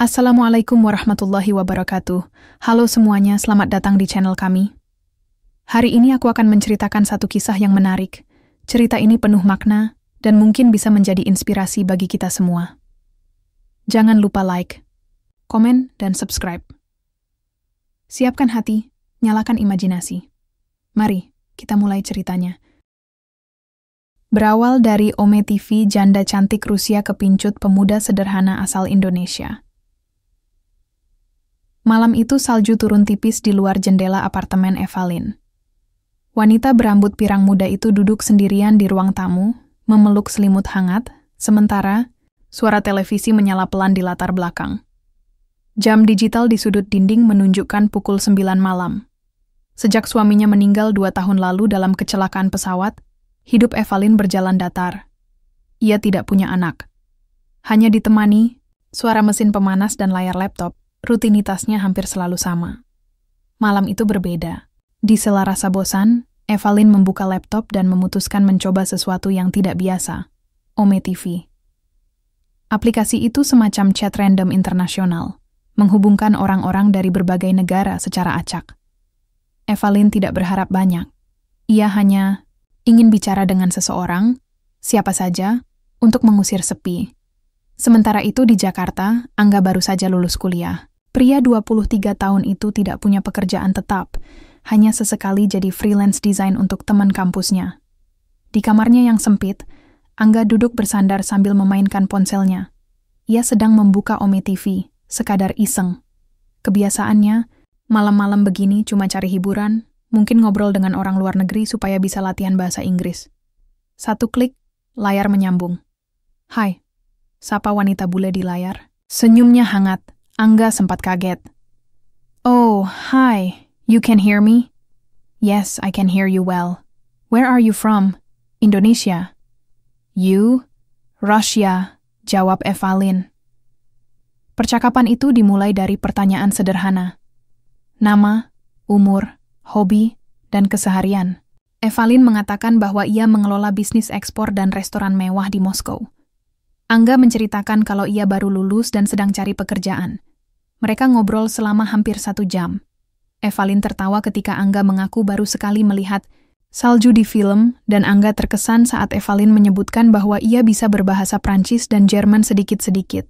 Assalamualaikum warahmatullahi wabarakatuh. Halo semuanya, selamat datang di channel kami. Hari ini aku akan menceritakan satu kisah yang menarik. Cerita ini penuh makna dan mungkin bisa menjadi inspirasi bagi kita semua. Jangan lupa like, komen, dan subscribe. Siapkan hati, nyalakan imajinasi. Mari, kita mulai ceritanya. Berawal dari Ome TV, janda cantik Rusia kepincut pemuda sederhana asal Indonesia. Malam itu salju turun tipis di luar jendela apartemen Evalin. Wanita berambut pirang muda itu duduk sendirian di ruang tamu, memeluk selimut hangat, sementara suara televisi menyala pelan di latar belakang. Jam digital di sudut dinding menunjukkan pukul 9 malam. Sejak suaminya meninggal 2 tahun lalu dalam kecelakaan pesawat, hidup Evalin berjalan datar. Ia tidak punya anak. Hanya ditemani suara mesin pemanas dan layar laptop. Rutinitasnya hampir selalu sama. Malam itu berbeda. Di sela rasa bosan, Evalin membuka laptop dan memutuskan mencoba sesuatu yang tidak biasa, Ome TV. Aplikasi itu semacam chat random internasional, menghubungkan orang-orang dari berbagai negara secara acak. Evalin tidak berharap banyak. Ia hanya ingin bicara dengan seseorang, siapa saja, untuk mengusir sepi. Sementara itu di Jakarta, Angga baru saja lulus kuliah. Pria 23 tahun itu tidak punya pekerjaan tetap, hanya sesekali jadi freelance design untuk teman kampusnya. Di kamarnya yang sempit, Angga duduk bersandar sambil memainkan ponselnya. Ia sedang membuka Ome TV, sekadar iseng. Kebiasaannya, malam-malam begini cuma cari hiburan, mungkin ngobrol dengan orang luar negeri supaya bisa latihan bahasa Inggris. Satu klik, layar menyambung. Hai, sapa wanita bule di layar. Senyumnya hangat. Angga sempat kaget. Oh, hi. You can hear me? Yes, I can hear you well. Where are you from? Indonesia. You? Russia, jawab Evalin. Percakapan itu dimulai dari pertanyaan sederhana. Nama, umur, hobi, dan keseharian. Evalin mengatakan bahwa ia mengelola bisnis ekspor dan restoran mewah di Moskow. Angga menceritakan kalau ia baru lulus dan sedang cari pekerjaan. Mereka ngobrol selama hampir 1 jam. Evalin tertawa ketika Angga mengaku baru sekali melihat salju di film, dan Angga terkesan saat Evalin menyebutkan bahwa ia bisa berbahasa Prancis dan Jerman sedikit-sedikit.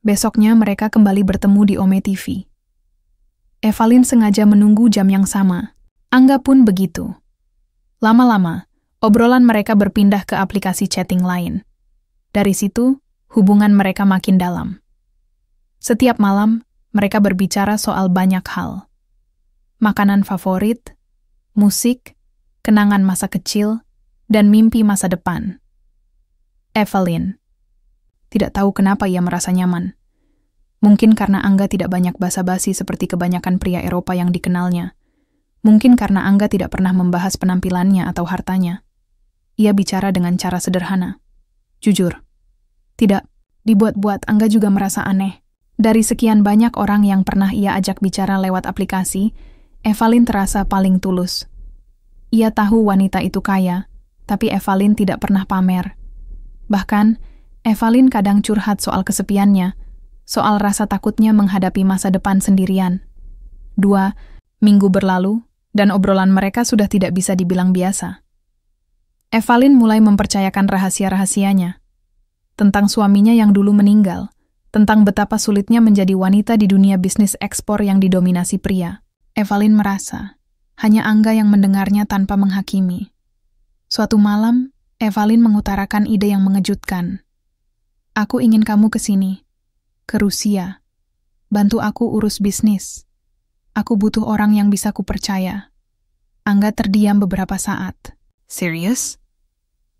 Besoknya mereka kembali bertemu di Ome TV. Evalin sengaja menunggu jam yang sama. Angga pun begitu. Lama-lama, obrolan mereka berpindah ke aplikasi chatting lain. Dari situ, hubungan mereka makin dalam. Setiap malam, mereka berbicara soal banyak hal. Makanan favorit, musik, kenangan masa kecil, dan mimpi masa depan. Evalin tidak tahu kenapa ia merasa nyaman. Mungkin karena Angga tidak banyak basa-basi seperti kebanyakan pria Eropa yang dikenalnya. Mungkin karena Angga tidak pernah membahas penampilannya atau hartanya. Ia bicara dengan cara sederhana. Jujur, tidak dibuat-buat. Angga juga merasa aneh. Dari sekian banyak orang yang pernah ia ajak bicara lewat aplikasi, Evalin terasa paling tulus. Ia tahu wanita itu kaya, tapi Evalin tidak pernah pamer. Bahkan, Evalin kadang curhat soal kesepiannya, soal rasa takutnya menghadapi masa depan sendirian. 2 minggu berlalu, dan obrolan mereka sudah tidak bisa dibilang biasa. Evalin mulai mempercayakan rahasia-rahasianya. Tentang suaminya yang dulu meninggal, tentang betapa sulitnya menjadi wanita di dunia bisnis ekspor yang didominasi pria. Evalin merasa, hanya Angga yang mendengarnya tanpa menghakimi. Suatu malam, Evalin mengutarakan ide yang mengejutkan. Aku ingin kamu ke sini, ke Rusia. Bantu aku urus bisnis. Aku butuh orang yang bisa kupercaya. Angga terdiam beberapa saat. Serius?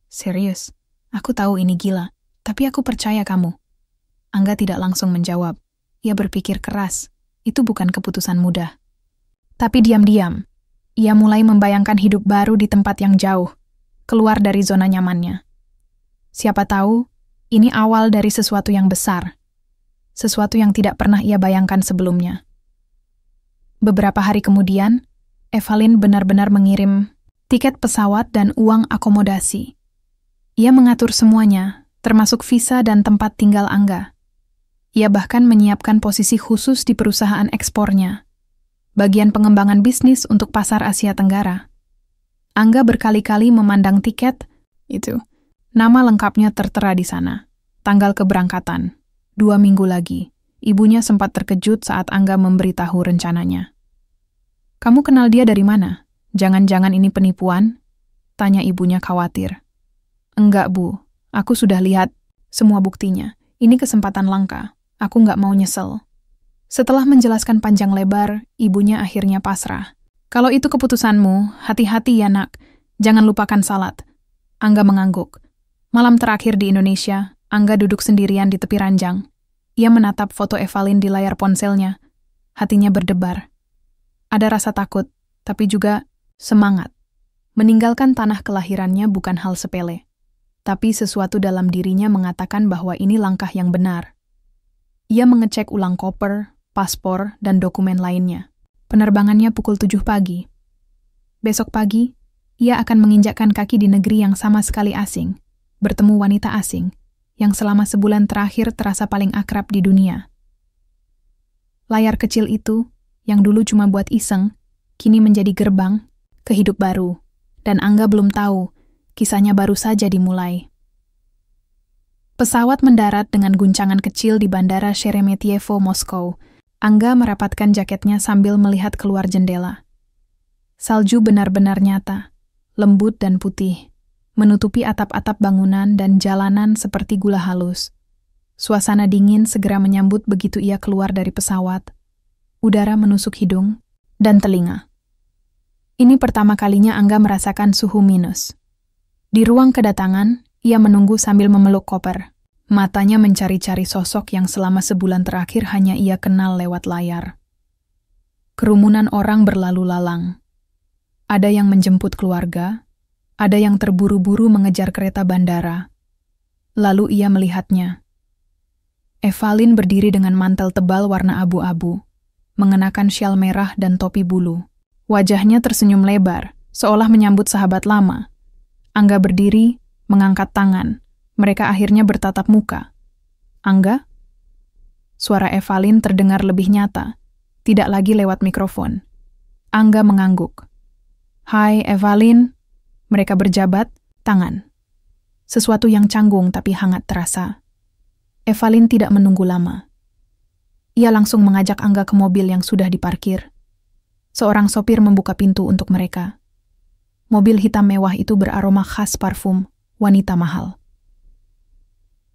Serius. Aku tahu ini gila, tapi aku percaya kamu. Angga tidak langsung menjawab. Ia berpikir keras. Itu bukan keputusan mudah. Tapi diam-diam, ia mulai membayangkan hidup baru di tempat yang jauh, keluar dari zona nyamannya. Siapa tahu, ini awal dari sesuatu yang besar. Sesuatu yang tidak pernah ia bayangkan sebelumnya. Beberapa hari kemudian, Evalin benar-benar mengirim tiket pesawat dan uang akomodasi. Ia mengatur semuanya, termasuk visa dan tempat tinggal Angga. Ia bahkan menyiapkan posisi khusus di perusahaan ekspornya, bagian pengembangan bisnis untuk pasar Asia Tenggara. Angga berkali-kali memandang tiket, nama lengkapnya tertera di sana. Tanggal keberangkatan, 2 minggu lagi. Ibunya sempat terkejut saat Angga memberitahu rencananya. "Kamu kenal dia dari mana? Jangan-jangan ini penipuan?" tanya ibunya khawatir. "Enggak, Bu. Aku sudah lihat semua buktinya. Ini kesempatan langka. Aku nggak mau nyesel." Setelah menjelaskan panjang lebar, ibunya akhirnya pasrah. "Kalau itu keputusanmu, hati-hati ya nak. Jangan lupakan salat." Angga mengangguk. Malam terakhir di Indonesia, Angga duduk sendirian di tepi ranjang. Ia menatap foto Evalin di layar ponselnya. Hatinya berdebar. Ada rasa takut, tapi juga semangat. Meninggalkan tanah kelahirannya bukan hal sepele. Tapi sesuatu dalam dirinya mengatakan bahwa ini langkah yang benar. Ia mengecek ulang koper, paspor, dan dokumen lainnya. Penerbangannya pukul 7 pagi. Besok pagi, ia akan menginjakkan kaki di negeri yang sama sekali asing, bertemu wanita asing, yang selama sebulan terakhir terasa paling akrab di dunia. Layar kecil itu, yang dulu cuma buat iseng, kini menjadi gerbang ke hidup baru, dan Angga belum tahu, kisahnya baru saja dimulai. Pesawat mendarat dengan guncangan kecil di Bandara Sheremetyevo, Moskow. Angga merapatkan jaketnya sambil melihat keluar jendela. Salju benar-benar nyata, lembut dan putih, menutupi atap-atap bangunan dan jalanan seperti gula halus. Suasana dingin segera menyambut begitu ia keluar dari pesawat. Udara menusuk hidung dan telinga. Ini pertama kalinya Angga merasakan suhu minus. Di ruang kedatangan, ia menunggu sambil memeluk koper. Matanya mencari-cari sosok yang selama sebulan terakhir hanya ia kenal lewat layar. Kerumunan orang berlalu lalang. Ada yang menjemput keluarga, ada yang terburu-buru mengejar kereta bandara. Lalu ia melihatnya. Evalin berdiri dengan mantel tebal warna abu-abu, mengenakan syal merah dan topi bulu. Wajahnya tersenyum lebar, seolah menyambut sahabat lama. Angga berdiri, mengangkat tangan. Mereka akhirnya bertatap muka. "Angga?" Suara Evalin terdengar lebih nyata, tidak lagi lewat mikrofon. Angga mengangguk. "Hai, Evalin." Mereka berjabat tangan. Sesuatu yang canggung tapi hangat terasa. Evalin tidak menunggu lama. Ia langsung mengajak Angga ke mobil yang sudah diparkir. Seorang sopir membuka pintu untuk mereka. Mobil hitam mewah itu beraroma khas parfum wanita mahal.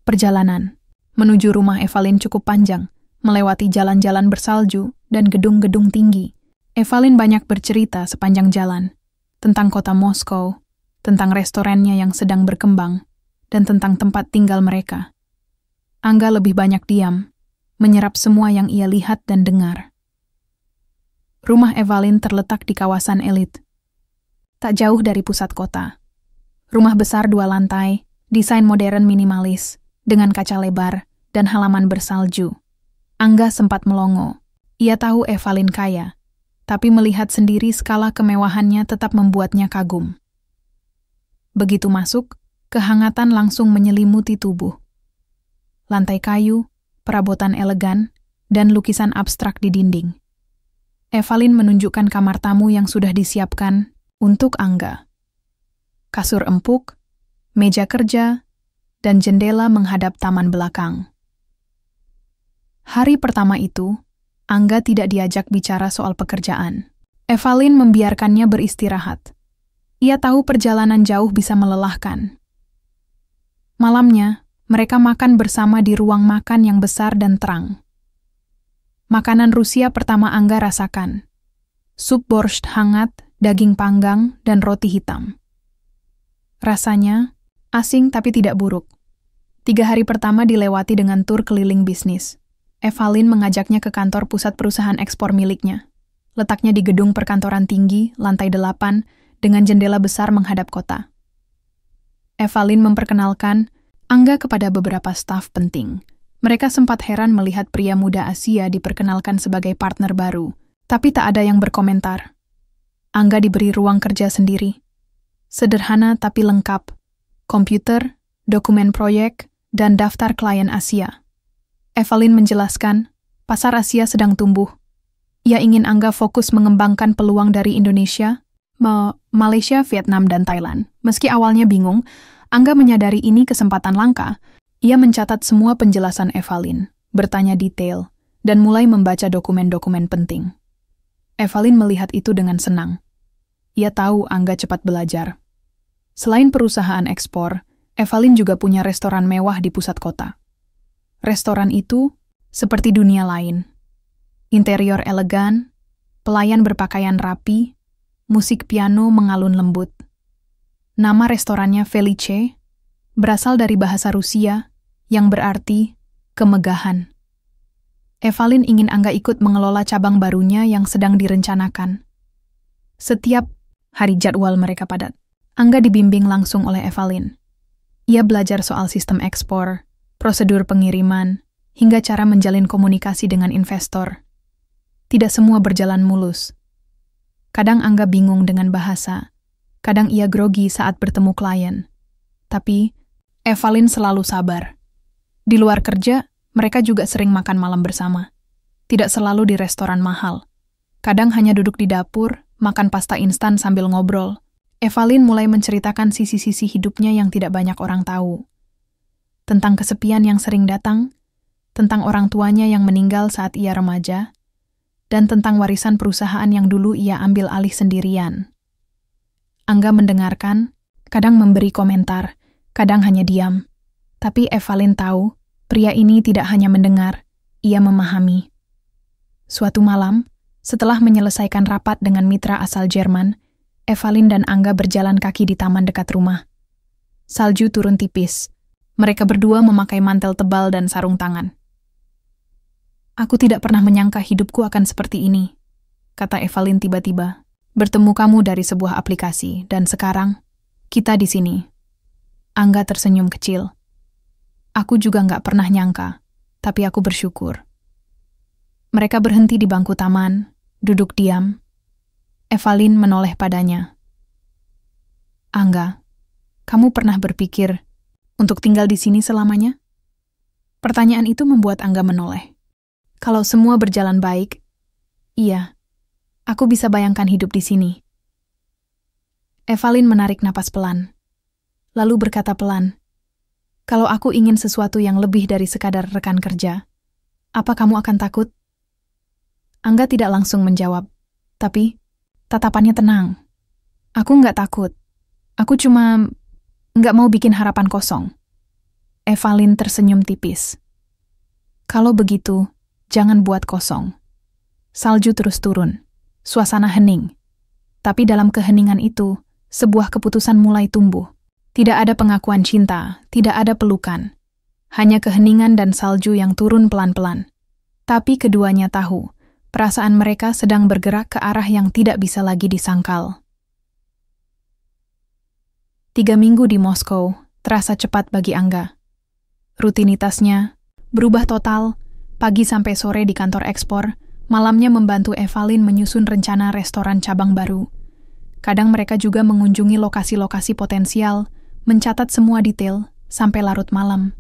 Perjalanan menuju rumah Evalin cukup panjang, melewati jalan-jalan bersalju dan gedung-gedung tinggi. Evalin banyak bercerita sepanjang jalan, tentang kota Moskow, tentang restorannya yang sedang berkembang, dan tentang tempat tinggal mereka. Angga lebih banyak diam, menyerap semua yang ia lihat dan dengar. Rumah Evalin terletak di kawasan elit, tak jauh dari pusat kota. Rumah besar 2 lantai, desain modern minimalis, dengan kaca lebar dan halaman bersalju. Angga sempat melongo. Ia tahu Evalin kaya, tapi melihat sendiri skala kemewahannya tetap membuatnya kagum. Begitu masuk, kehangatan langsung menyelimuti tubuh. Lantai kayu, perabotan elegan, dan lukisan abstrak di dinding. Evalin menunjukkan kamar tamu yang sudah disiapkan untuk Angga. Kasur empuk, meja kerja, dan jendela menghadap taman belakang. Hari pertama itu, Angga tidak diajak bicara soal pekerjaan. Evalin membiarkannya beristirahat. Ia tahu perjalanan jauh bisa melelahkan. Malamnya, mereka makan bersama di ruang makan yang besar dan terang. Makanan Rusia pertama Angga rasakan. Sup borscht hangat, daging panggang, dan roti hitam. Rasanya asing tapi tidak buruk. 3 hari pertama dilewati dengan tur keliling bisnis. Evalin mengajaknya ke kantor pusat perusahaan ekspor miliknya. Letaknya di gedung perkantoran tinggi, lantai 8, dengan jendela besar menghadap kota. Evalin memperkenalkan Angga kepada beberapa staf penting. Mereka sempat heran melihat pria muda Asia diperkenalkan sebagai partner baru, tapi tak ada yang berkomentar. Angga diberi ruang kerja sendiri. Sederhana tapi lengkap. Komputer, dokumen proyek, dan daftar klien Asia. Evelyn menjelaskan, pasar Asia sedang tumbuh. Ia ingin Angga fokus mengembangkan peluang dari Indonesia, Malaysia, Vietnam, dan Thailand. Meski awalnya bingung, Angga menyadari ini kesempatan langka. Ia mencatat semua penjelasan Evelyn, bertanya detail, dan mulai membaca dokumen-dokumen penting. Evelyn melihat itu dengan senang. Ia tahu Angga cepat belajar. Selain perusahaan ekspor, Evelyn juga punya restoran mewah di pusat kota. Restoran itu seperti dunia lain. Interior elegan, pelayan berpakaian rapi, musik piano mengalun lembut. Nama restorannya Felice, berasal dari bahasa Rusia yang berarti kemegahan. Evelyn ingin Angga ikut mengelola cabang barunya yang sedang direncanakan. Setiap hari jadwal mereka padat. Angga dibimbing langsung oleh Evelyn. Ia belajar soal sistem ekspor, prosedur pengiriman, hingga cara menjalin komunikasi dengan investor. Tidak semua berjalan mulus. Kadang Angga bingung dengan bahasa, kadang ia grogi saat bertemu klien. Tapi, Evelyn selalu sabar. Di luar kerja, mereka juga sering makan malam bersama. Tidak selalu di restoran mahal. Kadang hanya duduk di dapur, makan pasta instan sambil ngobrol. Evelyn mulai menceritakan sisi-sisi hidupnya yang tidak banyak orang tahu. Tentang kesepian yang sering datang, tentang orang tuanya yang meninggal saat ia remaja, dan tentang warisan perusahaan yang dulu ia ambil alih sendirian. Angga mendengarkan, kadang memberi komentar, kadang hanya diam. Tapi Evelyn tahu, pria ini tidak hanya mendengar, ia memahami. Suatu malam, setelah menyelesaikan rapat dengan mitra asal Jerman, Evelyn dan Angga berjalan kaki di taman dekat rumah. Salju turun tipis. Mereka berdua memakai mantel tebal dan sarung tangan. Aku tidak pernah menyangka hidupku akan seperti ini, kata Evelyn tiba-tiba. Bertemu kamu dari sebuah aplikasi, dan sekarang, kita di sini. Angga tersenyum kecil. Aku juga nggak pernah nyangka, tapi aku bersyukur. Mereka berhenti di bangku taman, duduk diam. Evelyn menoleh padanya. Angga, kamu pernah berpikir untuk tinggal di sini selamanya? Pertanyaan itu membuat Angga menoleh. Kalau semua berjalan baik, iya, aku bisa bayangkan hidup di sini. Evelyn menarik napas pelan, lalu berkata pelan, kalau aku ingin sesuatu yang lebih dari sekadar rekan kerja, apa kamu akan takut? Angga tidak langsung menjawab, tapi tatapannya tenang. Aku nggak takut. Aku cuma nggak mau bikin harapan kosong. Evelyn tersenyum tipis. Kalau begitu, jangan buat kosong. Salju terus turun. Suasana hening. Tapi dalam keheningan itu, sebuah keputusan mulai tumbuh. Tidak ada pengakuan cinta, tidak ada pelukan. Hanya keheningan dan salju yang turun pelan-pelan. Tapi keduanya tahu, perasaan mereka sedang bergerak ke arah yang tidak bisa lagi disangkal. 3 minggu di Moskow terasa cepat bagi Angga. Rutinitasnya berubah total, pagi sampai sore di kantor ekspor, malamnya membantu Evelyn menyusun rencana restoran cabang baru. Kadang mereka juga mengunjungi lokasi-lokasi potensial, mencatat semua detail, sampai larut malam.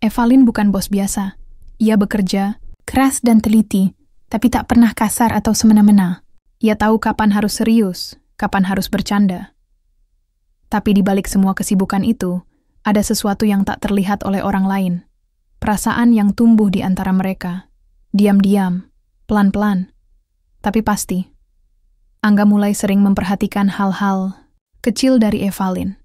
Evelyn bukan bos biasa. Ia bekerja keras dan teliti, tapi tak pernah kasar atau semena-mena. Ia tahu kapan harus serius, kapan harus bercanda. Tapi di balik semua kesibukan itu, ada sesuatu yang tak terlihat oleh orang lain. Perasaan yang tumbuh di antara mereka. Diam-diam, pelan-pelan, tapi pasti. Angga mulai sering memperhatikan hal-hal kecil dari Evelyn.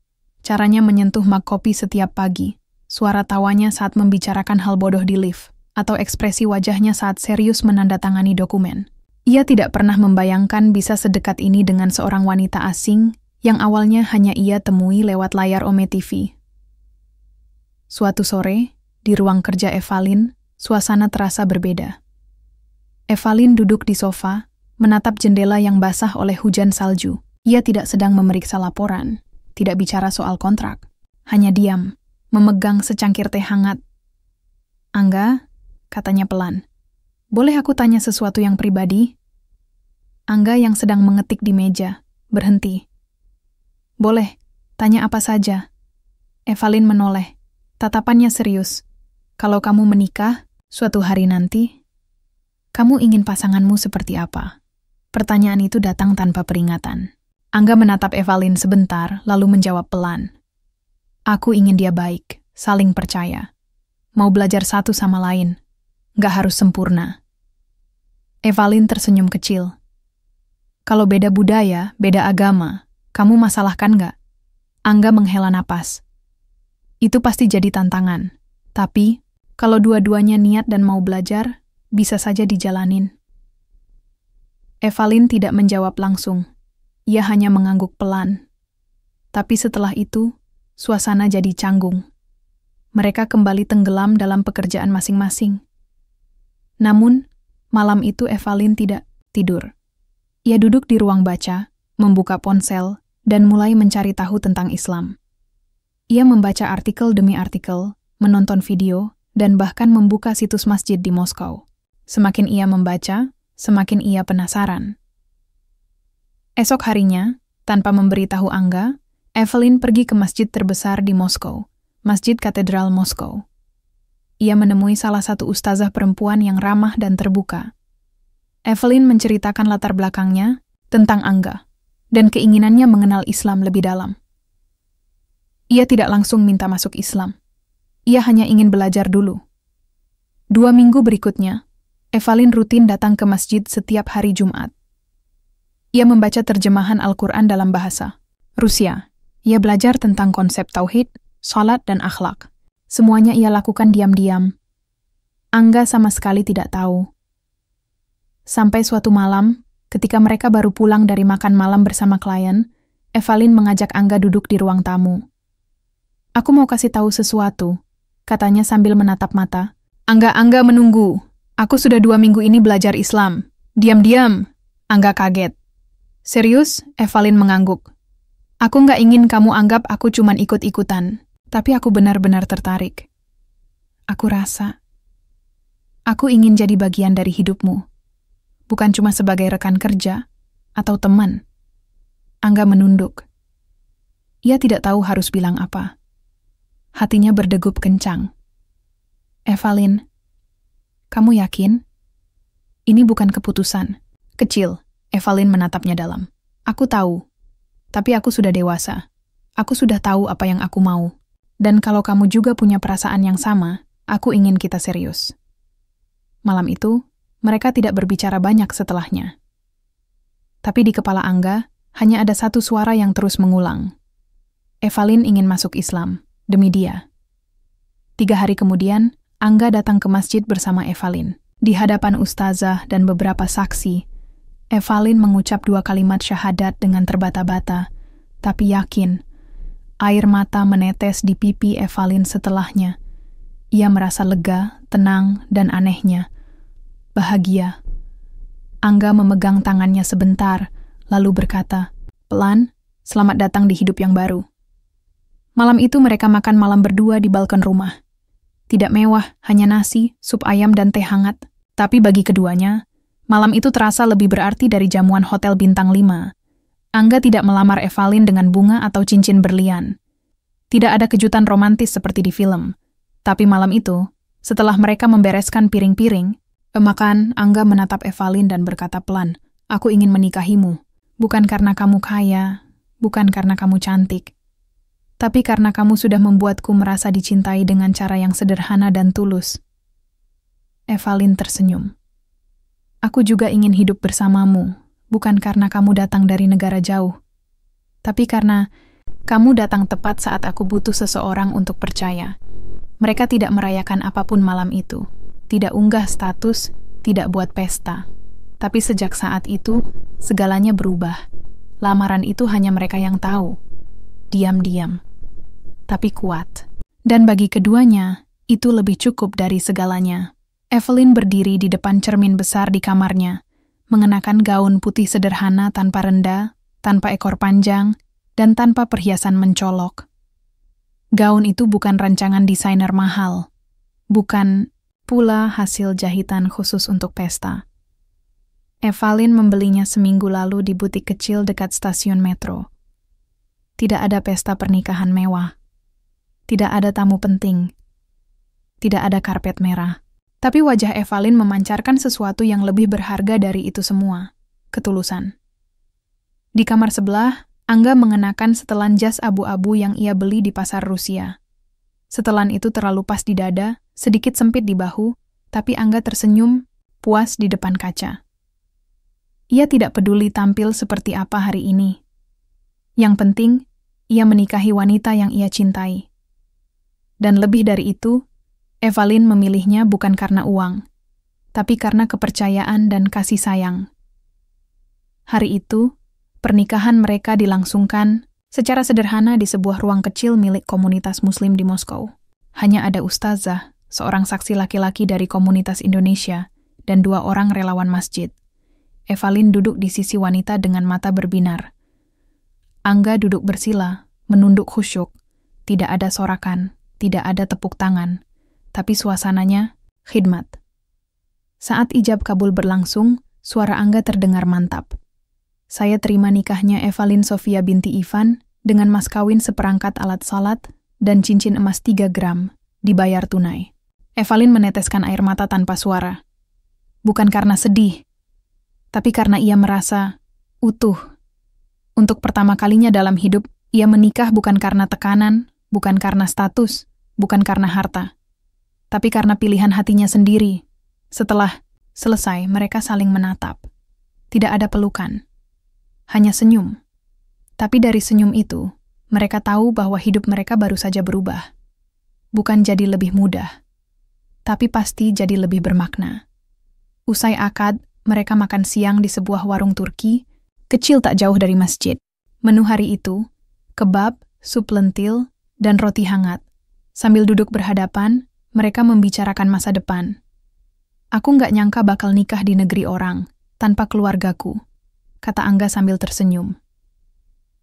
Caranya menyentuh mug kopi setiap pagi, suara tawanya saat membicarakan hal bodoh di lift, atau ekspresi wajahnya saat serius menandatangani dokumen. Ia tidak pernah membayangkan bisa sedekat ini dengan seorang wanita asing yang awalnya hanya ia temui lewat layar Ome TV. Suatu sore, di ruang kerja Evelyn, suasana terasa berbeda. Evelyn duduk di sofa, menatap jendela yang basah oleh hujan salju. Ia tidak sedang memeriksa laporan, tidak bicara soal kontrak, hanya diam, memegang secangkir teh hangat. Angga, katanya pelan, boleh aku tanya sesuatu yang pribadi? Angga yang sedang mengetik di meja, berhenti. Boleh, tanya apa saja. Evelyn menoleh, tatapannya serius. Kalau kamu menikah, suatu hari nanti, kamu ingin pasanganmu seperti apa? Pertanyaan itu datang tanpa peringatan. Angga menatap Evalin sebentar, lalu menjawab pelan. Aku ingin dia baik, saling percaya. Mau belajar satu sama lain. Nggak harus sempurna. Evalin tersenyum kecil. Kalau beda budaya, beda agama, kamu masalahkan nggak? Angga menghela napas. Itu pasti jadi tantangan. Tapi, kalau dua-duanya niat dan mau belajar, bisa saja dijalanin. Evalin tidak menjawab langsung. Ia hanya mengangguk pelan. Tapi setelah itu, suasana jadi canggung. Mereka kembali tenggelam dalam pekerjaan masing-masing. Namun, malam itu Evalin tidak tidur. Ia duduk di ruang baca, membuka ponsel, dan mulai mencari tahu tentang Islam. Ia membaca artikel demi artikel, menonton video, dan bahkan membuka situs masjid di Moskow. Semakin ia membaca, semakin ia penasaran. Esok harinya, tanpa memberitahu Angga, Evalin pergi ke masjid terbesar di Moskow, Masjid Katedral Moskow. Ia menemui salah satu ustazah perempuan yang ramah dan terbuka. Evalin menceritakan latar belakangnya tentang Angga dan keinginannya mengenal Islam lebih dalam. Ia tidak langsung minta masuk Islam. Ia hanya ingin belajar dulu. 2 minggu berikutnya, Evalin rutin datang ke masjid setiap hari Jumat. Ia membaca terjemahan Al-Quran dalam bahasa Rusia. Ia belajar tentang konsep tauhid, salat, dan akhlak. Semuanya ia lakukan diam-diam. Angga sama sekali tidak tahu. Sampai suatu malam, ketika mereka baru pulang dari makan malam bersama klien, Evalin mengajak Angga duduk di ruang tamu. Aku mau kasih tahu sesuatu, katanya sambil menatap mata. Angga menunggu. Aku sudah 2 minggu ini belajar Islam. Diam-diam. Angga kaget. Serius? Evalin mengangguk. Aku nggak ingin kamu anggap aku cuman ikut-ikutan, tapi aku benar-benar tertarik. Aku rasa, aku ingin jadi bagian dari hidupmu. Bukan cuma sebagai rekan kerja atau teman. Angga menunduk. Ia tidak tahu harus bilang apa. Hatinya berdegup kencang. Evalin, kamu yakin? Ini bukan keputusan. Kecil, Evalin menatapnya dalam. Aku tahu, tapi aku sudah dewasa. Aku sudah tahu apa yang aku mau. Dan kalau kamu juga punya perasaan yang sama, aku ingin kita serius. Malam itu, mereka tidak berbicara banyak setelahnya. Tapi di kepala Angga, hanya ada satu suara yang terus mengulang. Evalin ingin masuk Islam, demi dia. 3 hari kemudian, Angga datang ke masjid bersama Evalin. Di hadapan ustazah dan beberapa saksi, Evalin mengucap 2 kalimat syahadat dengan terbata-bata, tapi yakin. Air mata menetes di pipi Evalin setelahnya. Ia merasa lega, tenang, dan anehnya bahagia. Angga memegang tangannya sebentar, lalu berkata, pelan, selamat datang di hidup yang baru. Malam itu mereka makan malam berdua di balkon rumah. Tidak mewah, hanya nasi, sup ayam, dan teh hangat. Tapi bagi keduanya, malam itu terasa lebih berarti dari jamuan hotel bintang 5. Angga tidak melamar Evalin dengan bunga atau cincin berlian. Tidak ada kejutan romantis seperti di film. Tapi malam itu, setelah mereka membereskan piring-piring, pemakan, Angga menatap Evalin dan berkata pelan, aku ingin menikahimu. Bukan karena kamu kaya, bukan karena kamu cantik, tapi karena kamu sudah membuatku merasa dicintai dengan cara yang sederhana dan tulus. Evalin tersenyum. Aku juga ingin hidup bersamamu, bukan karena kamu datang dari negara jauh, tapi karena kamu datang tepat saat aku butuh seseorang untuk percaya. Mereka tidak merayakan apapun malam itu, tidak unggah status, tidak buat pesta. Tapi sejak saat itu, segalanya berubah. Lamaran itu hanya mereka yang tahu. Diam-diam. Tapi kuat. Dan bagi keduanya, itu lebih cukup dari segalanya. Evalin berdiri di depan cermin besar di kamarnya, mengenakan gaun putih sederhana tanpa rendah, tanpa ekor panjang, dan tanpa perhiasan mencolok. Gaun itu bukan rancangan desainer mahal, bukan pula hasil jahitan khusus untuk pesta. Evalin membelinya seminggu lalu di butik kecil dekat stasiun metro. Tidak ada pesta pernikahan mewah. Tidak ada tamu penting. tidak ada karpet merah. Tapi wajah Evalin memancarkan sesuatu yang lebih berharga dari itu semua, ketulusan. Di kamar sebelah, Angga mengenakan setelan jas abu-abu yang ia beli di pasar Rusia. Setelan itu terlalu pas di dada, sedikit sempit di bahu, tapi Angga tersenyum, puas di depan kaca. Ia tidak peduli tampil seperti apa hari ini. Yang penting, ia menikahi wanita yang ia cintai. Dan lebih dari itu, Evalin memilihnya bukan karena uang, tapi karena kepercayaan dan kasih sayang. Hari itu, pernikahan mereka dilangsungkan secara sederhana di sebuah ruang kecil milik komunitas Muslim di Moskow. Hanya ada ustazah, seorang saksi laki-laki dari komunitas Indonesia, dan 2 orang relawan masjid. Evalin duduk di sisi wanita dengan mata berbinar. Angga duduk bersila, menunduk khusyuk. Tidak ada sorakan, tidak ada tepuk tangan, tapi suasananya khidmat. Saat ijab kabul berlangsung, suara Angga terdengar mantap. Saya terima nikahnya Evalin Sofia binti Ivan dengan mas kawin seperangkat alat salat dan cincin emas 3 gram, dibayar tunai. Evalin meneteskan air mata tanpa suara. Bukan karena sedih, tapi karena ia merasa utuh. Untuk pertama kalinya dalam hidup, ia menikah bukan karena tekanan, bukan karena status, bukan karena harta, tapi karena pilihan hatinya sendiri. Setelah selesai, mereka saling menatap. Tidak ada pelukan, hanya senyum. Tapi dari senyum itu, mereka tahu bahwa hidup mereka baru saja berubah. Bukan jadi lebih mudah, tapi pasti jadi lebih bermakna. Usai akad, mereka makan siang di sebuah warung Turki, kecil tak jauh dari masjid. Menu hari itu, kebab, sup lentil, dan roti hangat. Sambil duduk berhadapan, mereka membicarakan masa depan. Aku nggak nyangka bakal nikah di negeri orang, tanpa keluargaku, kata Angga sambil tersenyum.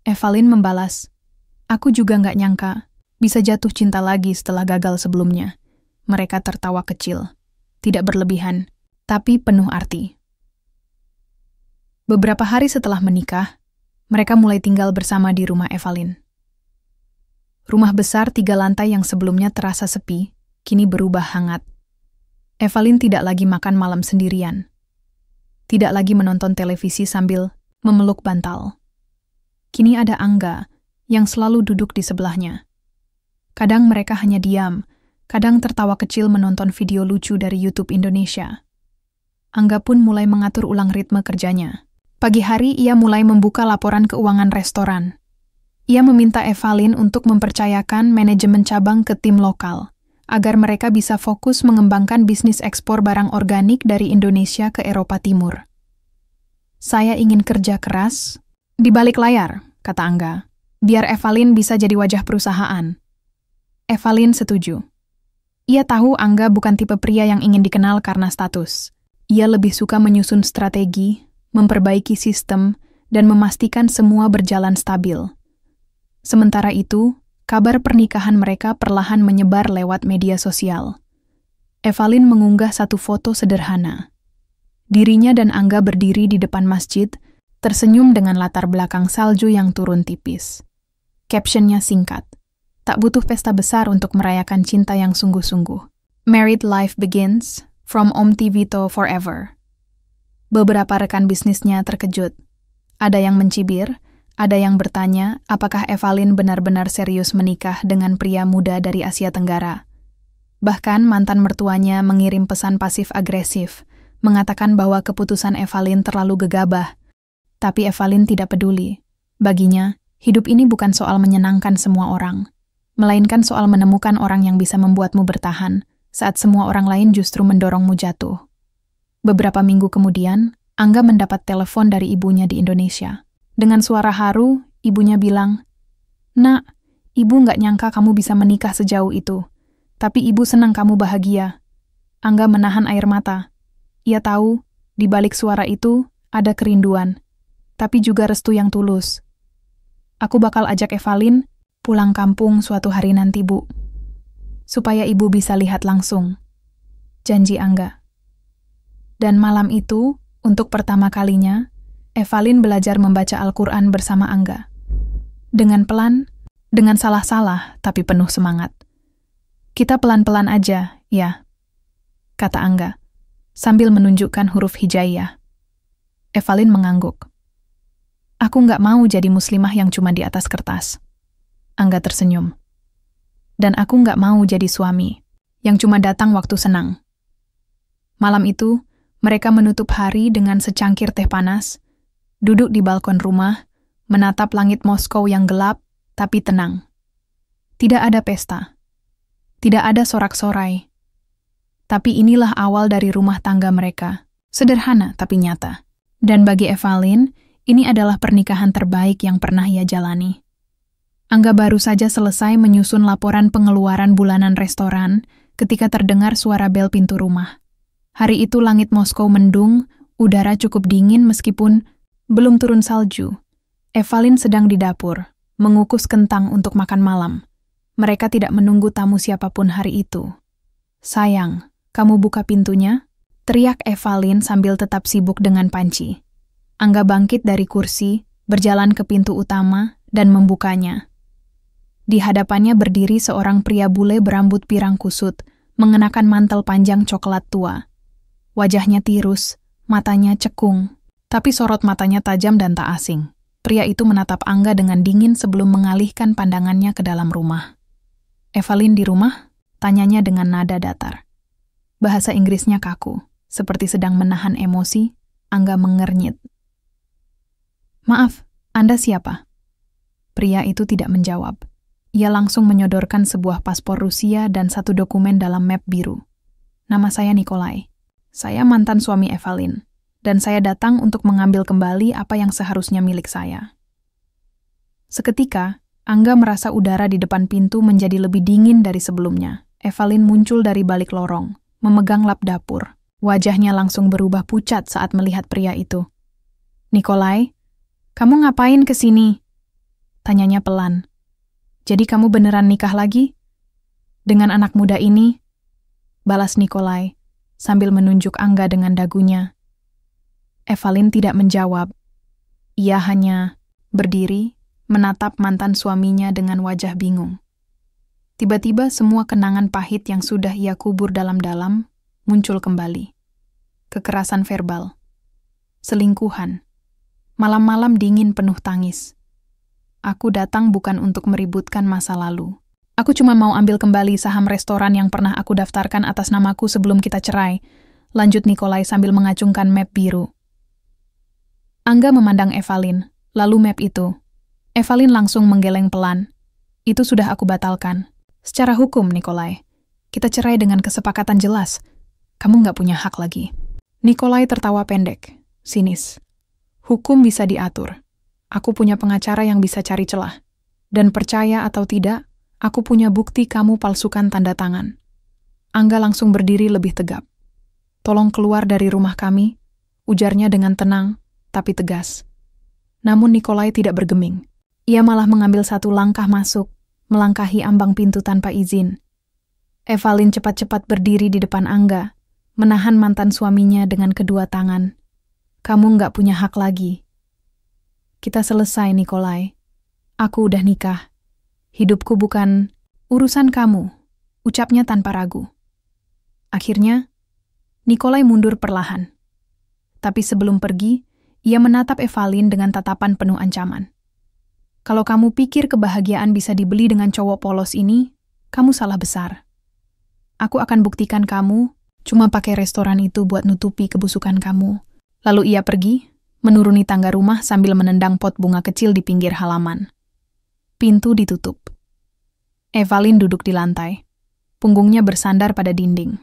Evalin membalas, aku juga nggak nyangka bisa jatuh cinta lagi setelah gagal sebelumnya. Mereka tertawa kecil, tidak berlebihan, tapi penuh arti. Beberapa hari setelah menikah, mereka mulai tinggal bersama di rumah Evalin. Rumah besar 3 lantai yang sebelumnya terasa sepi, kini berubah hangat. Evalin tidak lagi makan malam sendirian. Tidak lagi menonton televisi sambil memeluk bantal. Kini ada Angga yang selalu duduk di sebelahnya. Kadang mereka hanya diam, kadang tertawa kecil menonton video lucu dari YouTube Indonesia. Angga pun mulai mengatur ulang ritme kerjanya. Pagi hari ia mulai membuka laporan keuangan restoran. Ia meminta Evalin untuk mempercayakan manajemen cabang ke tim lokal, agar mereka bisa fokus mengembangkan bisnis ekspor barang organik dari Indonesia ke Eropa Timur. Saya ingin kerja keras di balik layar, kata Angga, biar Evalin bisa jadi wajah perusahaan. Evalin setuju. Ia tahu Angga bukan tipe pria yang ingin dikenal karena status. Ia lebih suka menyusun strategi, memperbaiki sistem, dan memastikan semua berjalan stabil. Sementara itu, kabar pernikahan mereka perlahan menyebar lewat media sosial. Evalin mengunggah satu foto sederhana. Dirinya dan Angga berdiri di depan masjid, tersenyum dengan latar belakang salju yang turun tipis. Captionnya singkat, tak butuh pesta besar untuk merayakan cinta yang sungguh-sungguh. Married life begins, from Om Tivito forever. Beberapa rekan bisnisnya terkejut. Ada yang mencibir, ada yang bertanya apakah Evalin benar-benar serius menikah dengan pria muda dari Asia Tenggara. Bahkan mantan mertuanya mengirim pesan pasif-agresif, mengatakan bahwa keputusan Evalin terlalu gegabah. Tapi Evalin tidak peduli. Baginya, hidup ini bukan soal menyenangkan semua orang, melainkan soal menemukan orang yang bisa membuatmu bertahan saat semua orang lain justru mendorongmu jatuh. Beberapa minggu kemudian, Angga mendapat telepon dari ibunya di Indonesia. Dengan suara haru, ibunya bilang, "Nak, ibu nggak nyangka kamu bisa menikah sejauh itu. Tapi ibu senang kamu bahagia." Angga menahan air mata. Ia tahu, di balik suara itu, ada kerinduan, tapi juga restu yang tulus. "Aku bakal ajak Evalin pulang kampung suatu hari nanti, Bu. Supaya ibu bisa lihat langsung." Janji Angga. Dan malam itu, untuk pertama kalinya, Evalin belajar membaca Al-Quran bersama Angga. Dengan pelan, dengan salah-salah, tapi penuh semangat. Kita pelan-pelan aja, ya, kata Angga, sambil menunjukkan huruf hijaiyah. Evalin mengangguk. Aku nggak mau jadi muslimah yang cuma di atas kertas. Angga tersenyum. Dan aku nggak mau jadi suami yang cuma datang waktu senang. Malam itu, mereka menutup hari dengan secangkir teh panas, duduk di balkon rumah, menatap langit Moskow yang gelap tapi tenang. Tidak ada pesta. Tidak ada sorak-sorai. Tapi inilah awal dari rumah tangga mereka. Sederhana tapi nyata. Dan bagi Evalin, ini adalah pernikahan terbaik yang pernah ia jalani. Angga baru saja selesai menyusun laporan pengeluaran bulanan restoran ketika terdengar suara bel pintu rumah. Hari itu langit Moskow mendung, udara cukup dingin meskipun belum turun salju. Evalin sedang di dapur, mengukus kentang untuk makan malam. Mereka tidak menunggu tamu siapapun hari itu. Sayang, kamu buka pintunya? Teriak Evalin sambil tetap sibuk dengan panci. Angga bangkit dari kursi, berjalan ke pintu utama, dan membukanya. Di hadapannya berdiri seorang pria bule berambut pirang kusut, mengenakan mantel panjang coklat tua. Wajahnya tirus, matanya cekung, tapi sorot matanya tajam dan tak asing. Pria itu menatap Angga dengan dingin sebelum mengalihkan pandangannya ke dalam rumah. Evalin di rumah? Tanyanya dengan nada datar. Bahasa Inggrisnya kaku, seperti sedang menahan emosi. Angga mengernyit. Maaf, Anda siapa? Pria itu tidak menjawab. Ia langsung menyodorkan sebuah paspor Rusia dan satu dokumen dalam map biru. Nama saya Nikolai. Saya mantan suami Evalin, dan saya datang untuk mengambil kembali apa yang seharusnya milik saya. Seketika, Angga merasa udara di depan pintu menjadi lebih dingin dari sebelumnya. Evalin muncul dari balik lorong, memegang lap dapur. Wajahnya langsung berubah pucat saat melihat pria itu. Nikolai, kamu ngapain ke sini? Tanyanya pelan. Jadi kamu beneran nikah lagi? Dengan anak muda ini? Balas Nikolai, sambil menunjuk Angga dengan dagunya. Evalin tidak menjawab. Ia hanya berdiri, menatap mantan suaminya dengan wajah bingung. Tiba-tiba semua kenangan pahit yang sudah ia kubur dalam-dalam muncul kembali. Kekerasan verbal, selingkuhan, malam-malam dingin penuh tangis. Aku datang bukan untuk meributkan masa lalu. Aku cuma mau ambil kembali saham restoran yang pernah aku daftarkan atas namaku sebelum kita cerai, lanjut Nikolai sambil mengacungkan map biru. Angga memandang Evalin, lalu map itu. Evalin langsung menggeleng pelan. Itu sudah aku batalkan. Secara hukum, Nikolai. Kita cerai dengan kesepakatan jelas. Kamu nggak punya hak lagi. Nikolai tertawa pendek, sinis. Hukum bisa diatur. Aku punya pengacara yang bisa cari celah. Dan percaya atau tidak, aku punya bukti kamu palsukan tanda tangan. Angga langsung berdiri lebih tegap. Tolong keluar dari rumah kami, ujarnya dengan tenang, tapi tegas. Namun Nikolai tidak bergeming. Ia malah mengambil satu langkah masuk, melangkahi ambang pintu tanpa izin. Evalin cepat-cepat berdiri di depan Angga, menahan mantan suaminya dengan kedua tangan. Kamu nggak punya hak lagi. Kita selesai, Nikolai. Aku udah nikah. Hidupku bukan urusan kamu, ucapnya tanpa ragu. Akhirnya, Nikolai mundur perlahan. Tapi sebelum pergi, ia menatap Evalin dengan tatapan penuh ancaman. Kalau kamu pikir kebahagiaan bisa dibeli dengan cowok polos ini, kamu salah besar. Aku akan buktikan kamu cuma pakai restoran itu buat nutupi kebusukan kamu. Lalu ia pergi, menuruni tangga rumah sambil menendang pot bunga kecil di pinggir halaman. Pintu ditutup. Evalin duduk di lantai. Punggungnya bersandar pada dinding.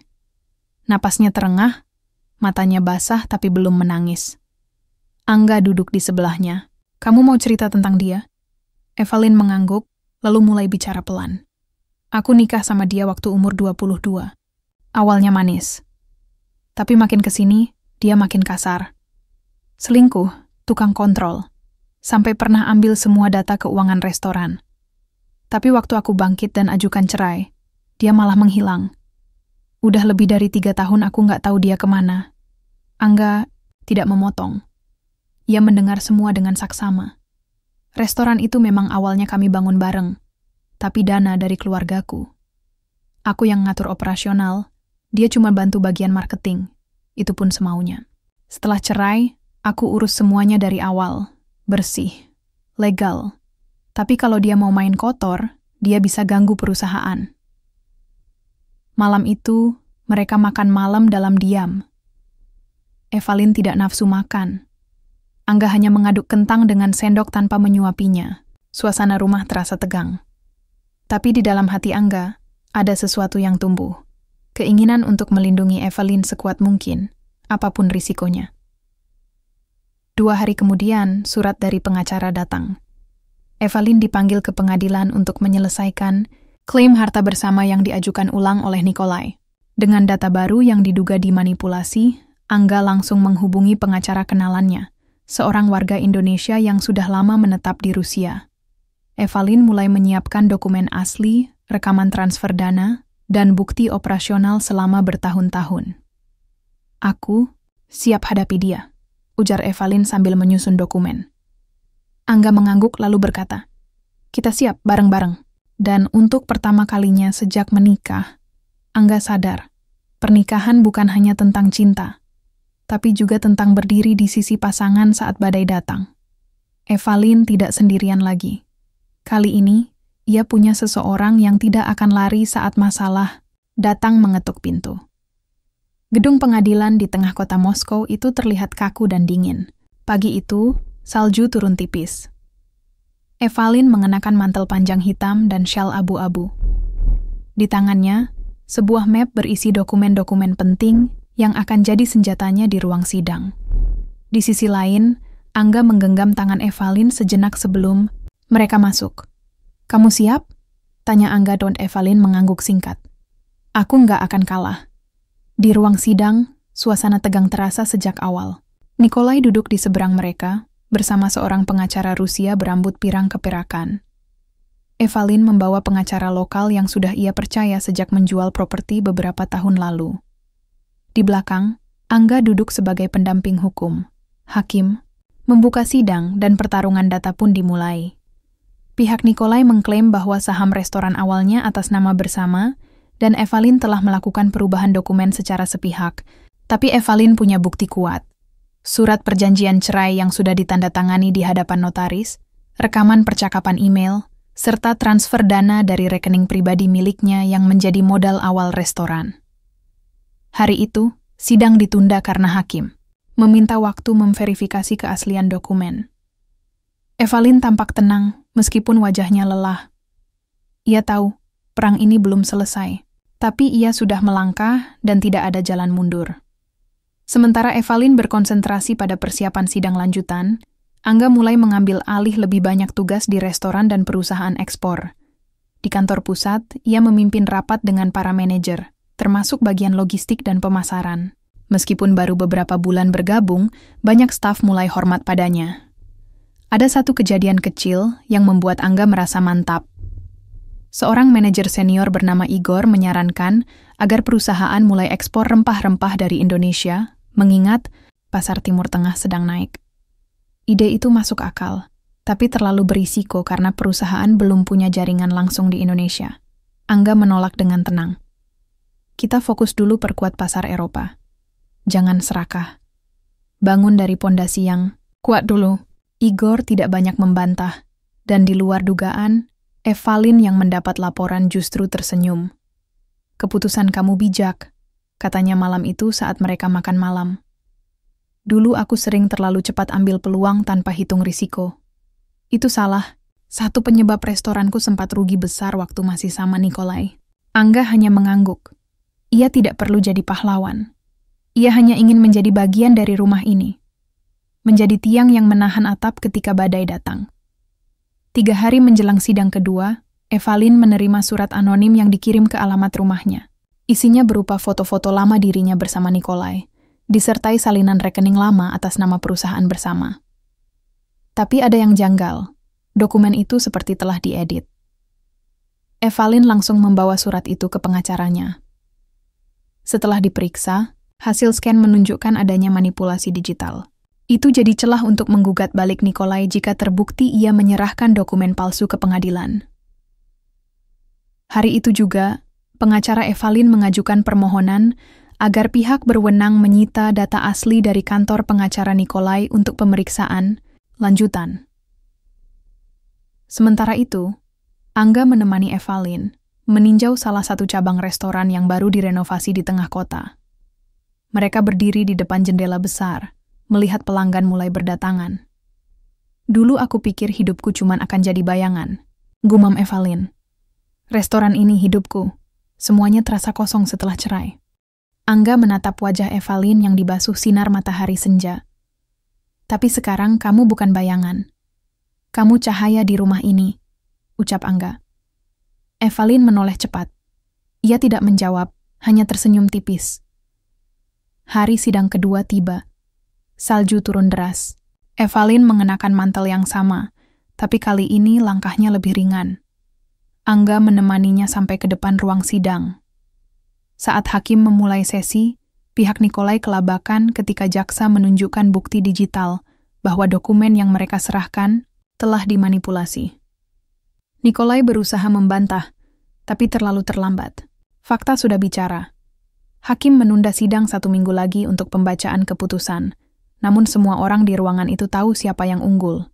Napasnya terengah, matanya basah tapi belum menangis. Angga duduk di sebelahnya. Kamu mau cerita tentang dia? Evalin mengangguk, lalu mulai bicara pelan. Aku nikah sama dia waktu umur 22. Awalnya manis. Tapi makin kesini, dia makin kasar. Selingkuh, tukang kontrol. Sampai pernah ambil semua data keuangan restoran. Tapi waktu aku bangkit dan ajukan cerai, dia malah menghilang. Udah lebih dari 3 tahun aku nggak tahu dia kemana. Angga tidak memotong. Ia mendengar semua dengan saksama. Restoran itu memang awalnya kami bangun bareng, tapi dana dari keluargaku. Aku yang ngatur operasional, dia cuma bantu bagian marketing. Itu pun semaunya. Setelah cerai, aku urus semuanya dari awal. Bersih. Legal. Tapi kalau dia mau main kotor, dia bisa ganggu perusahaan. Malam itu, mereka makan malam dalam diam. Evalin tidak nafsu makan. Angga hanya mengaduk kentang dengan sendok tanpa menyuapinya. Suasana rumah terasa tegang. Tapi di dalam hati Angga, ada sesuatu yang tumbuh. Keinginan untuk melindungi Evalin sekuat mungkin, apapun risikonya. 2 hari kemudian, surat dari pengacara datang. Evalin dipanggil ke pengadilan untuk menyelesaikan klaim harta bersama yang diajukan ulang oleh Nikolai. Dengan data baru yang diduga dimanipulasi, Angga langsung menghubungi pengacara kenalannya, seorang warga Indonesia yang sudah lama menetap di Rusia. Evalin mulai menyiapkan dokumen asli, rekaman transfer dana, dan bukti operasional selama bertahun-tahun. Aku siap hadapi dia, ujar Evalin sambil menyusun dokumen. Angga mengangguk lalu berkata, kita siap bareng-bareng. Dan untuk pertama kalinya sejak menikah, Angga sadar, pernikahan bukan hanya tentang cinta, tapi juga tentang berdiri di sisi pasangan saat badai datang. Evalin tidak sendirian lagi. Kali ini, ia punya seseorang yang tidak akan lari saat masalah datang mengetuk pintu. Gedung pengadilan di tengah kota Moskow itu terlihat kaku dan dingin. Pagi itu, salju turun tipis. Evalin mengenakan mantel panjang hitam dan syal abu-abu. Di tangannya, sebuah map berisi dokumen-dokumen penting yang akan jadi senjatanya di ruang sidang. Di sisi lain, Angga menggenggam tangan Evalin sejenak sebelum mereka masuk. Kamu siap? Tanya Angga dan Evalin mengangguk singkat. Aku nggak akan kalah. Di ruang sidang, suasana tegang terasa sejak awal. Nikolai duduk di seberang mereka, bersama seorang pengacara Rusia berambut pirang keperakan. Evalin membawa pengacara lokal yang sudah ia percaya sejak menjual properti beberapa tahun lalu. Di belakang, Angga duduk sebagai pendamping hukum. Hakim membuka sidang dan pertarungan data pun dimulai. Pihak Nikolai mengklaim bahwa saham restoran awalnya atas nama bersama dan Evalin telah melakukan perubahan dokumen secara sepihak. Tapi Evalin punya bukti kuat. Surat perjanjian cerai yang sudah ditandatangani di hadapan notaris, rekaman percakapan email, serta transfer dana dari rekening pribadi miliknya yang menjadi modal awal restoran. Hari itu, sidang ditunda karena hakim meminta waktu memverifikasi keaslian dokumen. Evalin tampak tenang, meskipun wajahnya lelah. Ia tahu, perang ini belum selesai, tapi ia sudah melangkah dan tidak ada jalan mundur. Sementara Evalin berkonsentrasi pada persiapan sidang lanjutan, Angga mulai mengambil alih lebih banyak tugas di restoran dan perusahaan ekspor. Di kantor pusat, ia memimpin rapat dengan para manajer, termasuk bagian logistik dan pemasaran. Meskipun baru beberapa bulan bergabung, banyak staf mulai hormat padanya. Ada satu kejadian kecil yang membuat Angga merasa mantap. Seorang manajer senior bernama Igor menyarankan agar perusahaan mulai ekspor rempah-rempah dari Indonesia, mengingat pasar Timur Tengah sedang naik. Ide itu masuk akal, tapi terlalu berisiko karena perusahaan belum punya jaringan langsung di Indonesia. Angga menolak dengan tenang. Kita fokus dulu perkuat pasar Eropa. Jangan serakah. Bangun dari pondasi yang kuat dulu. Igor tidak banyak membantah, dan di luar dugaan, Evalin yang mendapat laporan justru tersenyum. Keputusan kamu bijak, katanya malam itu saat mereka makan malam. Dulu aku sering terlalu cepat ambil peluang tanpa hitung risiko. Itu salah. Satu penyebab restoranku sempat rugi besar waktu masih sama Nikolai. Angga hanya mengangguk. Ia tidak perlu jadi pahlawan. Ia hanya ingin menjadi bagian dari rumah ini. Menjadi tiang yang menahan atap ketika badai datang. 3 hari menjelang sidang kedua, Evalin menerima surat anonim yang dikirim ke alamat rumahnya. Isinya berupa foto-foto lama dirinya bersama Nikolai, disertai salinan rekening lama atas nama perusahaan bersama. Tapi ada yang janggal. Dokumen itu seperti telah diedit. Evalin langsung membawa surat itu ke pengacaranya. Setelah diperiksa, hasil scan menunjukkan adanya manipulasi digital. Itu jadi celah untuk menggugat balik Nikolai jika terbukti ia menyerahkan dokumen palsu ke pengadilan. Hari itu juga, pengacara Evalin mengajukan permohonan agar pihak berwenang menyita data asli dari kantor pengacara Nikolai untuk pemeriksaan lanjutan. Sementara itu, Angga menemani Evalin meninjau salah satu cabang restoran yang baru direnovasi di tengah kota. Mereka berdiri di depan jendela besar, melihat pelanggan mulai berdatangan. Dulu aku pikir hidupku cuman akan jadi bayangan, gumam Evalin. Restoran ini hidupku. Semuanya terasa kosong setelah cerai. Angga menatap wajah Evalin yang dibasuh sinar matahari senja. Tapi sekarang kamu bukan bayangan. Kamu cahaya di rumah ini, ucap Angga. Evalin menoleh cepat. Ia tidak menjawab, hanya tersenyum tipis. Hari sidang kedua tiba. Salju turun deras. Evalin mengenakan mantel yang sama, tapi kali ini langkahnya lebih ringan. Angga menemaninya sampai ke depan ruang sidang. Saat hakim memulai sesi, pihak Nikolai kelabakan ketika jaksa menunjukkan bukti digital bahwa dokumen yang mereka serahkan telah dimanipulasi. Nikolai berusaha membantah, tapi terlalu terlambat. Fakta sudah bicara. Hakim menunda sidang 1 minggu lagi untuk pembacaan keputusan, namun semua orang di ruangan itu tahu siapa yang unggul.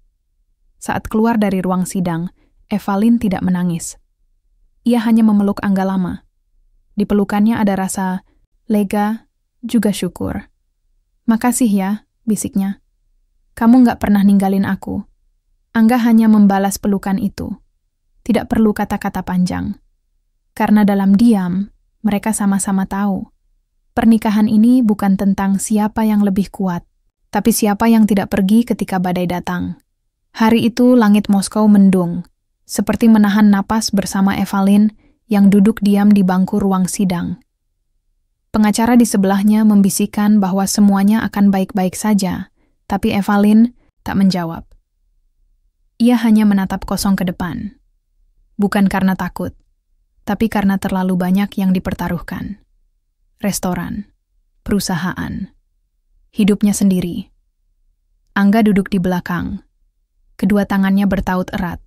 Saat keluar dari ruang sidang, Evalin tidak menangis. Ia hanya memeluk Angga lama. Di pelukannya ada rasa lega, juga syukur. Makasih ya, bisiknya. Kamu nggak pernah ninggalin aku. Angga hanya membalas pelukan itu. Tidak perlu kata-kata panjang. Karena dalam diam, mereka sama-sama tahu. Pernikahan ini bukan tentang siapa yang lebih kuat, tapi siapa yang tidak pergi ketika badai datang. Hari itu langit Moskow mendung, seperti menahan napas bersama Evalin yang duduk diam di bangku ruang sidang. Pengacara di sebelahnya membisikkan bahwa semuanya akan baik-baik saja, tapi Evalin tak menjawab. Ia hanya menatap kosong ke depan. Bukan karena takut, tapi karena terlalu banyak yang dipertaruhkan. Restoran, perusahaan, hidupnya sendiri. Angga duduk di belakang. Kedua tangannya bertaut erat.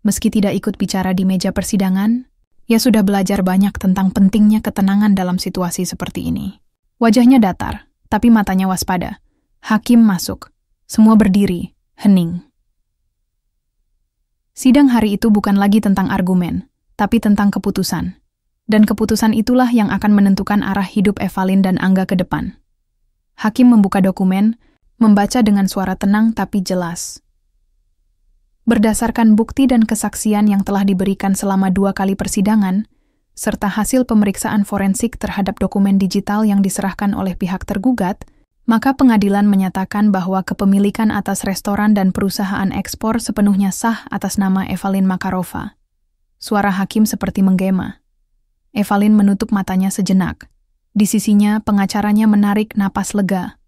Meski tidak ikut bicara di meja persidangan, ia sudah belajar banyak tentang pentingnya ketenangan dalam situasi seperti ini. Wajahnya datar, tapi matanya waspada. Hakim masuk. Semua berdiri, hening. Sidang hari itu bukan lagi tentang argumen, tapi tentang keputusan. Dan keputusan itulah yang akan menentukan arah hidup Evalin dan Angga ke depan. Hakim membuka dokumen, membaca dengan suara tenang tapi jelas. Berdasarkan bukti dan kesaksian yang telah diberikan selama 2 kali persidangan, serta hasil pemeriksaan forensik terhadap dokumen digital yang diserahkan oleh pihak tergugat, maka pengadilan menyatakan bahwa kepemilikan atas restoran dan perusahaan ekspor sepenuhnya sah atas nama Evalin Makarova. Suara hakim seperti menggema. Evalin menutup matanya sejenak. Di sisinya, pengacaranya menarik napas lega.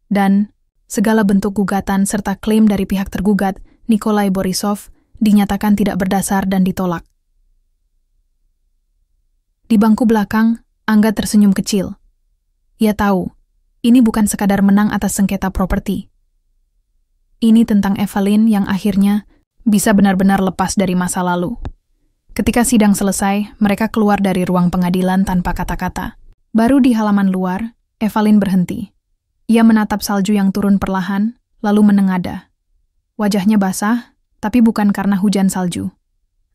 Dan segala bentuk gugatan serta klaim dari pihak tergugat, Nikolai Borisov, dinyatakan tidak berdasar dan ditolak. Di bangku belakang, Angga tersenyum kecil. Ia tahu, ini bukan sekadar menang atas sengketa properti. Ini tentang Evalin yang akhirnya bisa benar-benar lepas dari masa lalu. Ketika sidang selesai, mereka keluar dari ruang pengadilan tanpa kata-kata. Baru di halaman luar, Evalin berhenti. Ia menatap salju yang turun perlahan, lalu menengada. Wajahnya basah, tapi bukan karena hujan salju.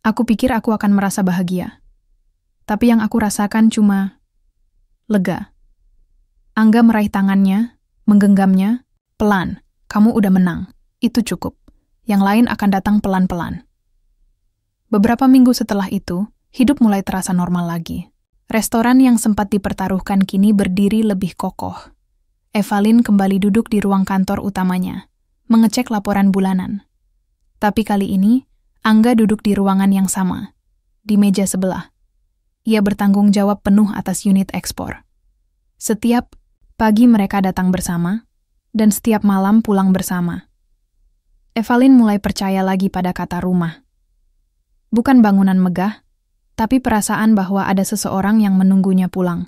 Aku pikir aku akan merasa bahagia. Tapi yang aku rasakan cuma lega. Angga meraih tangannya, menggenggamnya, pelan. Kamu udah menang. Itu cukup. Yang lain akan datang pelan-pelan. Beberapa minggu setelah itu, hidup mulai terasa normal lagi. Restoran yang sempat dipertaruhkan kini berdiri lebih kokoh. Evalin kembali duduk di ruang kantor utamanya, mengecek laporan bulanan. Tapi kali ini, Angga duduk di ruangan yang sama, di meja sebelah. Ia bertanggung jawab penuh atas unit ekspor. Setiap pagi mereka datang bersama, dan setiap malam pulang bersama. Evalin mulai percaya lagi pada kata rumah. Bukan bangunan megah, tapi perasaan bahwa ada seseorang yang menunggunya pulang.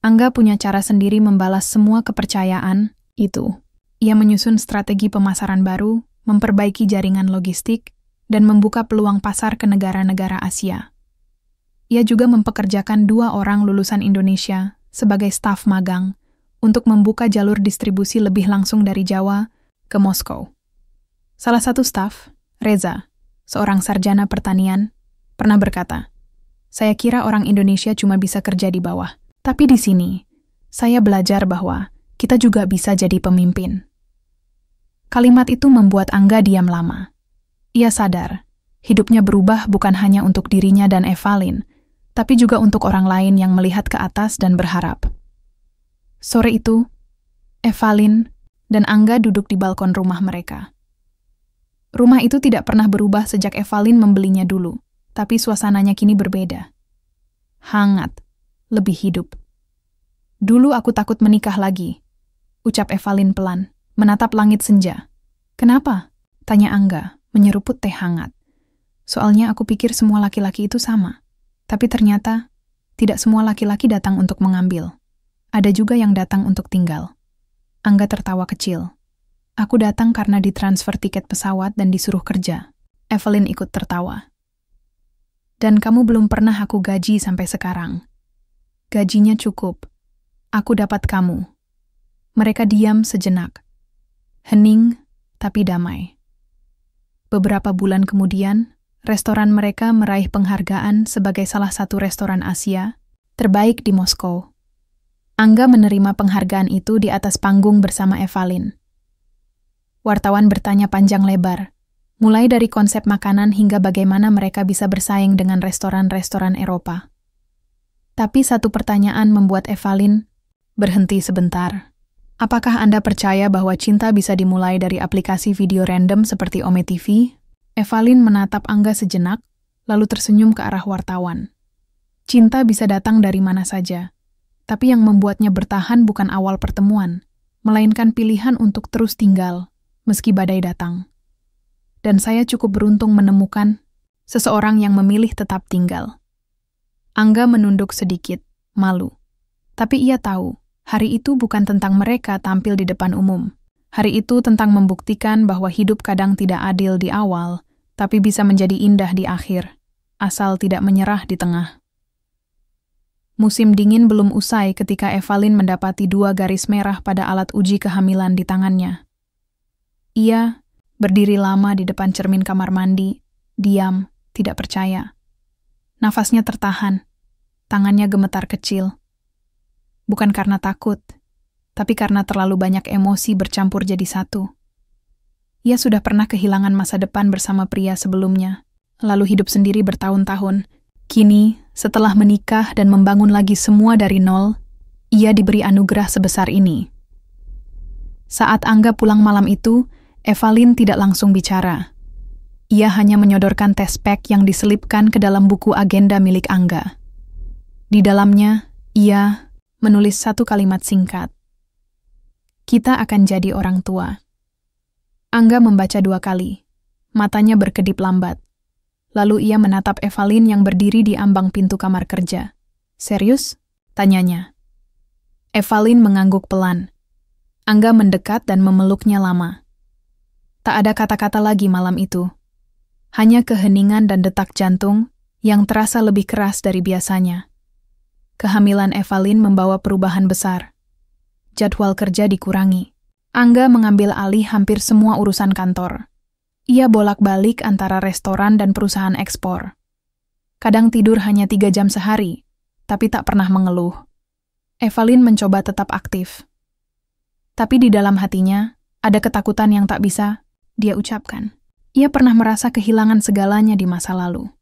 Angga punya cara sendiri membalas semua kepercayaan itu. Ia menyusun strategi pemasaran baru, memperbaiki jaringan logistik, dan membuka peluang pasar ke negara-negara Asia. Ia juga mempekerjakan 2 orang lulusan Indonesia sebagai staf magang untuk membuka jalur distribusi lebih langsung dari Jawa ke Moskow. Salah satu staf, Reza, seorang sarjana pertanian, pernah berkata, "Saya kira orang Indonesia cuma bisa kerja di bawah. Tapi di sini, saya belajar bahwa kita juga bisa jadi pemimpin." Kalimat itu membuat Angga diam lama. Ia sadar, hidupnya berubah bukan hanya untuk dirinya dan Evalin, tapi juga untuk orang lain yang melihat ke atas dan berharap. Sore itu, Evalin dan Angga duduk di balkon rumah mereka. Rumah itu tidak pernah berubah sejak Evalin membelinya dulu, tapi suasananya kini berbeda. Hangat, lebih hidup. "Dulu aku takut menikah lagi," ucap Evalin pelan, menatap langit senja. "Kenapa?" tanya Angga, menyeruput teh hangat. "Soalnya aku pikir semua laki-laki itu sama. Tapi ternyata, tidak semua laki-laki datang untuk mengambil. Ada juga yang datang untuk tinggal." Angga tertawa kecil. "Aku datang karena ditransfer tiket pesawat dan disuruh kerja." Evalin ikut tertawa. "Dan kamu belum pernah aku gaji sampai sekarang." "Gajinya cukup. Aku dapat kamu." Mereka diam sejenak. Hening, tapi damai. Beberapa bulan kemudian, restoran mereka meraih penghargaan sebagai salah satu restoran Asia terbaik di Moskow. Angga menerima penghargaan itu di atas panggung bersama Evalin. Wartawan bertanya panjang lebar, mulai dari konsep makanan hingga bagaimana mereka bisa bersaing dengan restoran-restoran Eropa. Tapi satu pertanyaan membuat Evalin berhenti sebentar. "Apakah Anda percaya bahwa cinta bisa dimulai dari aplikasi video random seperti Ome TV?" Evalin menatap Angga sejenak, lalu tersenyum ke arah wartawan. Cinta bisa datang dari mana saja, tapi yang membuatnya bertahan bukan awal pertemuan, melainkan pilihan untuk terus tinggal, meski badai datang. Dan saya cukup beruntung menemukan seseorang yang memilih tetap tinggal. Angga menunduk sedikit, malu. Tapi ia tahu, hari itu bukan tentang mereka tampil di depan umum. Hari itu tentang membuktikan bahwa hidup kadang tidak adil di awal, tapi bisa menjadi indah di akhir, asal tidak menyerah di tengah. Musim dingin belum usai ketika Evalin mendapati 2 garis merah pada alat uji kehamilan di tangannya. Ia berdiri lama di depan cermin kamar mandi, diam, tidak percaya. Nafasnya tertahan, tangannya gemetar kecil. Bukan karena takut, tapi karena terlalu banyak emosi bercampur jadi satu. Ia sudah pernah kehilangan masa depan bersama pria sebelumnya, lalu hidup sendiri bertahun-tahun. Kini, setelah menikah dan membangun lagi semua dari nol, ia diberi anugerah sebesar ini. Saat Angga pulang malam itu, Evalin tidak langsung bicara. Ia hanya menyodorkan tespek yang diselipkan ke dalam buku agenda milik Angga. Di dalamnya, ia menulis satu kalimat singkat. "Kita akan jadi orang tua." Angga membaca 2 kali. Matanya berkedip lambat. Lalu ia menatap Evalin yang berdiri di ambang pintu kamar kerja. "Serius?" tanyanya. Evalin mengangguk pelan. Angga mendekat dan memeluknya lama. Tak ada kata-kata lagi malam itu. Hanya keheningan dan detak jantung yang terasa lebih keras dari biasanya. Kehamilan Evalin membawa perubahan besar. Jadwal kerja dikurangi. Angga mengambil alih hampir semua urusan kantor. Ia bolak-balik antara restoran dan perusahaan ekspor. Kadang tidur hanya 3 jam sehari, tapi tak pernah mengeluh. Evalin mencoba tetap aktif. Tapi di dalam hatinya, ada ketakutan yang tak bisa dia ucapkan. Ia pernah merasa kehilangan segalanya di masa lalu.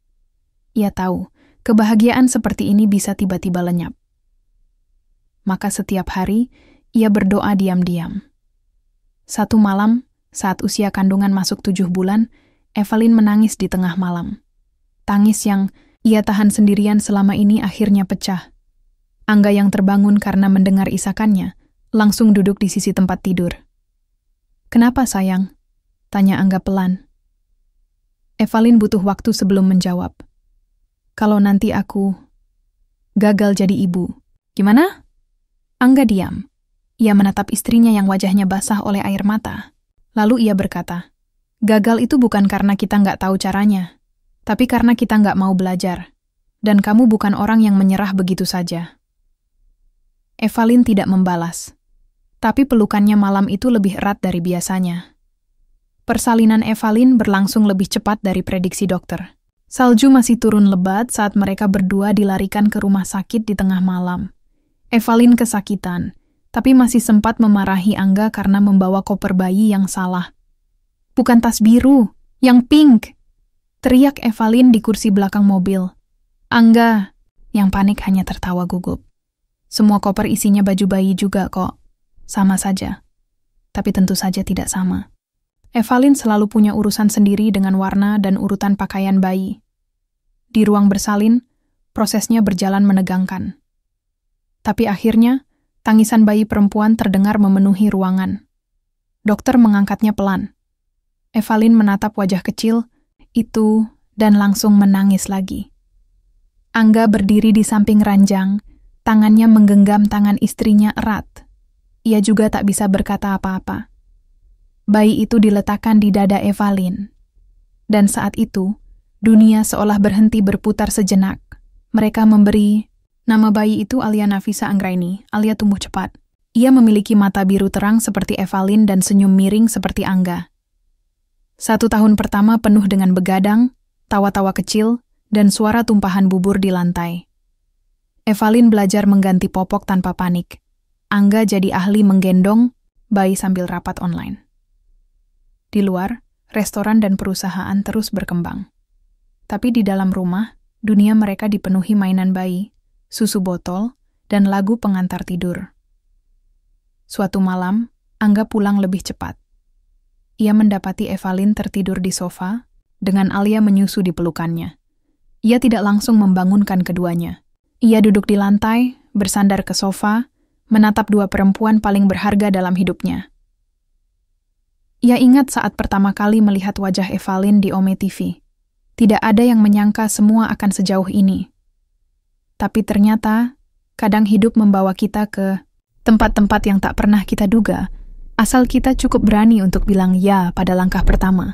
Ia tahu, kebahagiaan seperti ini bisa tiba-tiba lenyap. Maka setiap hari, ia berdoa diam-diam. Satu malam, saat usia kandungan masuk 7 bulan, Evalin menangis di tengah malam. Tangis yang ia tahan sendirian selama ini akhirnya pecah. Angga yang terbangun karena mendengar isakannya, langsung duduk di sisi tempat tidur. "Kenapa sayang?" tanya Angga pelan. Evalin butuh waktu sebelum menjawab. "Kalau nanti aku gagal jadi ibu, gimana?" Angga diam. Ia menatap istrinya yang wajahnya basah oleh air mata. Lalu ia berkata, "Gagal itu bukan karena kita nggak tahu caranya, tapi karena kita nggak mau belajar. Dan kamu bukan orang yang menyerah begitu saja. Evalin tidak membalas. Tapi pelukannya malam itu lebih erat dari biasanya. Persalinan Evalin berlangsung lebih cepat dari prediksi dokter. Salju masih turun lebat saat mereka berdua dilarikan ke rumah sakit di tengah malam. Evalin kesakitan, tapi masih sempat memarahi Angga karena membawa koper bayi yang salah. Bukan tas biru, yang pink! Teriak Evalin di kursi belakang mobil. Angga, yang panik hanya tertawa gugup. Semua koper isinya baju bayi juga kok. Sama saja. Tapi tentu saja tidak sama. Evalin selalu punya urusan sendiri dengan warna dan urutan pakaian bayi. Di ruang bersalin, prosesnya berjalan menegangkan. Tapi akhirnya, tangisan bayi perempuan terdengar memenuhi ruangan. Dokter mengangkatnya pelan. Evalin menatap wajah kecil itu dan langsung menangis lagi. Angga berdiri di samping ranjang, tangannya menggenggam tangan istrinya erat. Ia juga tak bisa berkata apa-apa. Bayi itu diletakkan di dada Evalin. Dan saat itu, dunia seolah berhenti berputar sejenak. Mereka memberi nama bayi itu Alia Nafisa Anggraini, Alia tumbuh cepat. Ia memiliki mata biru terang seperti Evalin dan senyum miring seperti Angga. 1 tahun pertama penuh dengan begadang, tawa-tawa kecil, dan suara tumpahan bubur di lantai. Evalin belajar mengganti popok tanpa panik. Angga jadi ahli menggendong bayi sambil rapat online. Di luar, restoran dan perusahaan terus berkembang. Tapi di dalam rumah, dunia mereka dipenuhi mainan bayi, susu botol, dan lagu pengantar tidur. Suatu malam, Angga pulang lebih cepat. Ia mendapati Evalin tertidur di sofa, dengan Alia menyusu di pelukannya. Ia tidak langsung membangunkan keduanya. Ia duduk di lantai, bersandar ke sofa, menatap 2 perempuan paling berharga dalam hidupnya. Ia ingat saat pertama kali melihat wajah Evalin di Ome TV. Tidak ada yang menyangka semua akan sejauh ini. Tapi ternyata, kadang hidup membawa kita ke tempat-tempat yang tak pernah kita duga, asal kita cukup berani untuk bilang ya pada langkah pertama.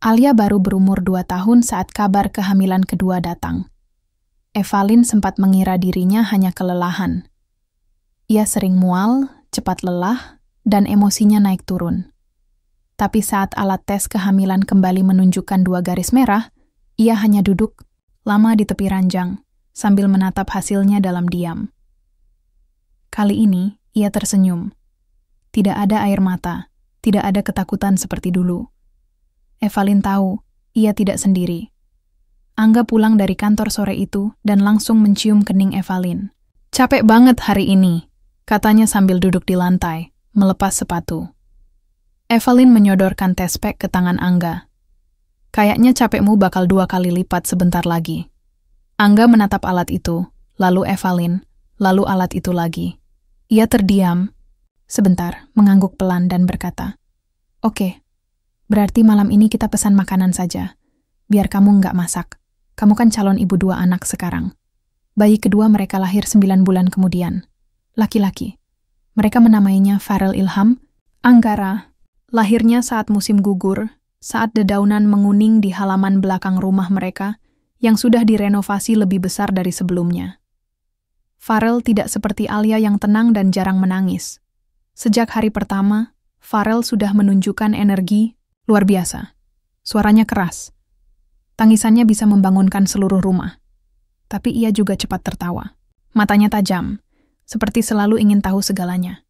Alia baru berumur 2 tahun saat kabar kehamilan kedua datang. Evalin sempat mengira dirinya hanya kelelahan. Ia sering mual, cepat lelah, dan emosinya naik turun. Tapi saat alat tes kehamilan kembali menunjukkan 2 garis merah, ia hanya duduk lama di tepi ranjang, sambil menatap hasilnya dalam diam. Kali ini, ia tersenyum. Tidak ada air mata, tidak ada ketakutan seperti dulu. Evalin tahu, ia tidak sendiri. Angga pulang dari kantor sore itu dan langsung mencium kening Evalin. Capek banget hari ini, katanya sambil duduk di lantai, melepas sepatu. Evalin menyodorkan tes pack ke tangan Angga. Kayaknya capekmu bakal 2 kali lipat sebentar lagi. Angga menatap alat itu, lalu Evalin, lalu alat itu lagi. Ia terdiam, sebentar, mengangguk pelan dan berkata, "Oke. Berarti malam ini kita pesan makanan saja. Biar kamu nggak masak. Kamu kan calon ibu 2 anak sekarang. Bayi kedua mereka lahir 9 bulan kemudian. Laki-laki. Mereka menamainya Farel Ilham, Anggara. Lahirnya saat musim gugur, saat dedaunan menguning di halaman belakang rumah mereka yang sudah direnovasi lebih besar dari sebelumnya. Farel tidak seperti Alia yang tenang dan jarang menangis. Sejak hari pertama, Farel sudah menunjukkan energi luar biasa. Suaranya keras. Tangisannya bisa membangunkan seluruh rumah. Tapi ia juga cepat tertawa. Matanya tajam, seperti selalu ingin tahu segalanya.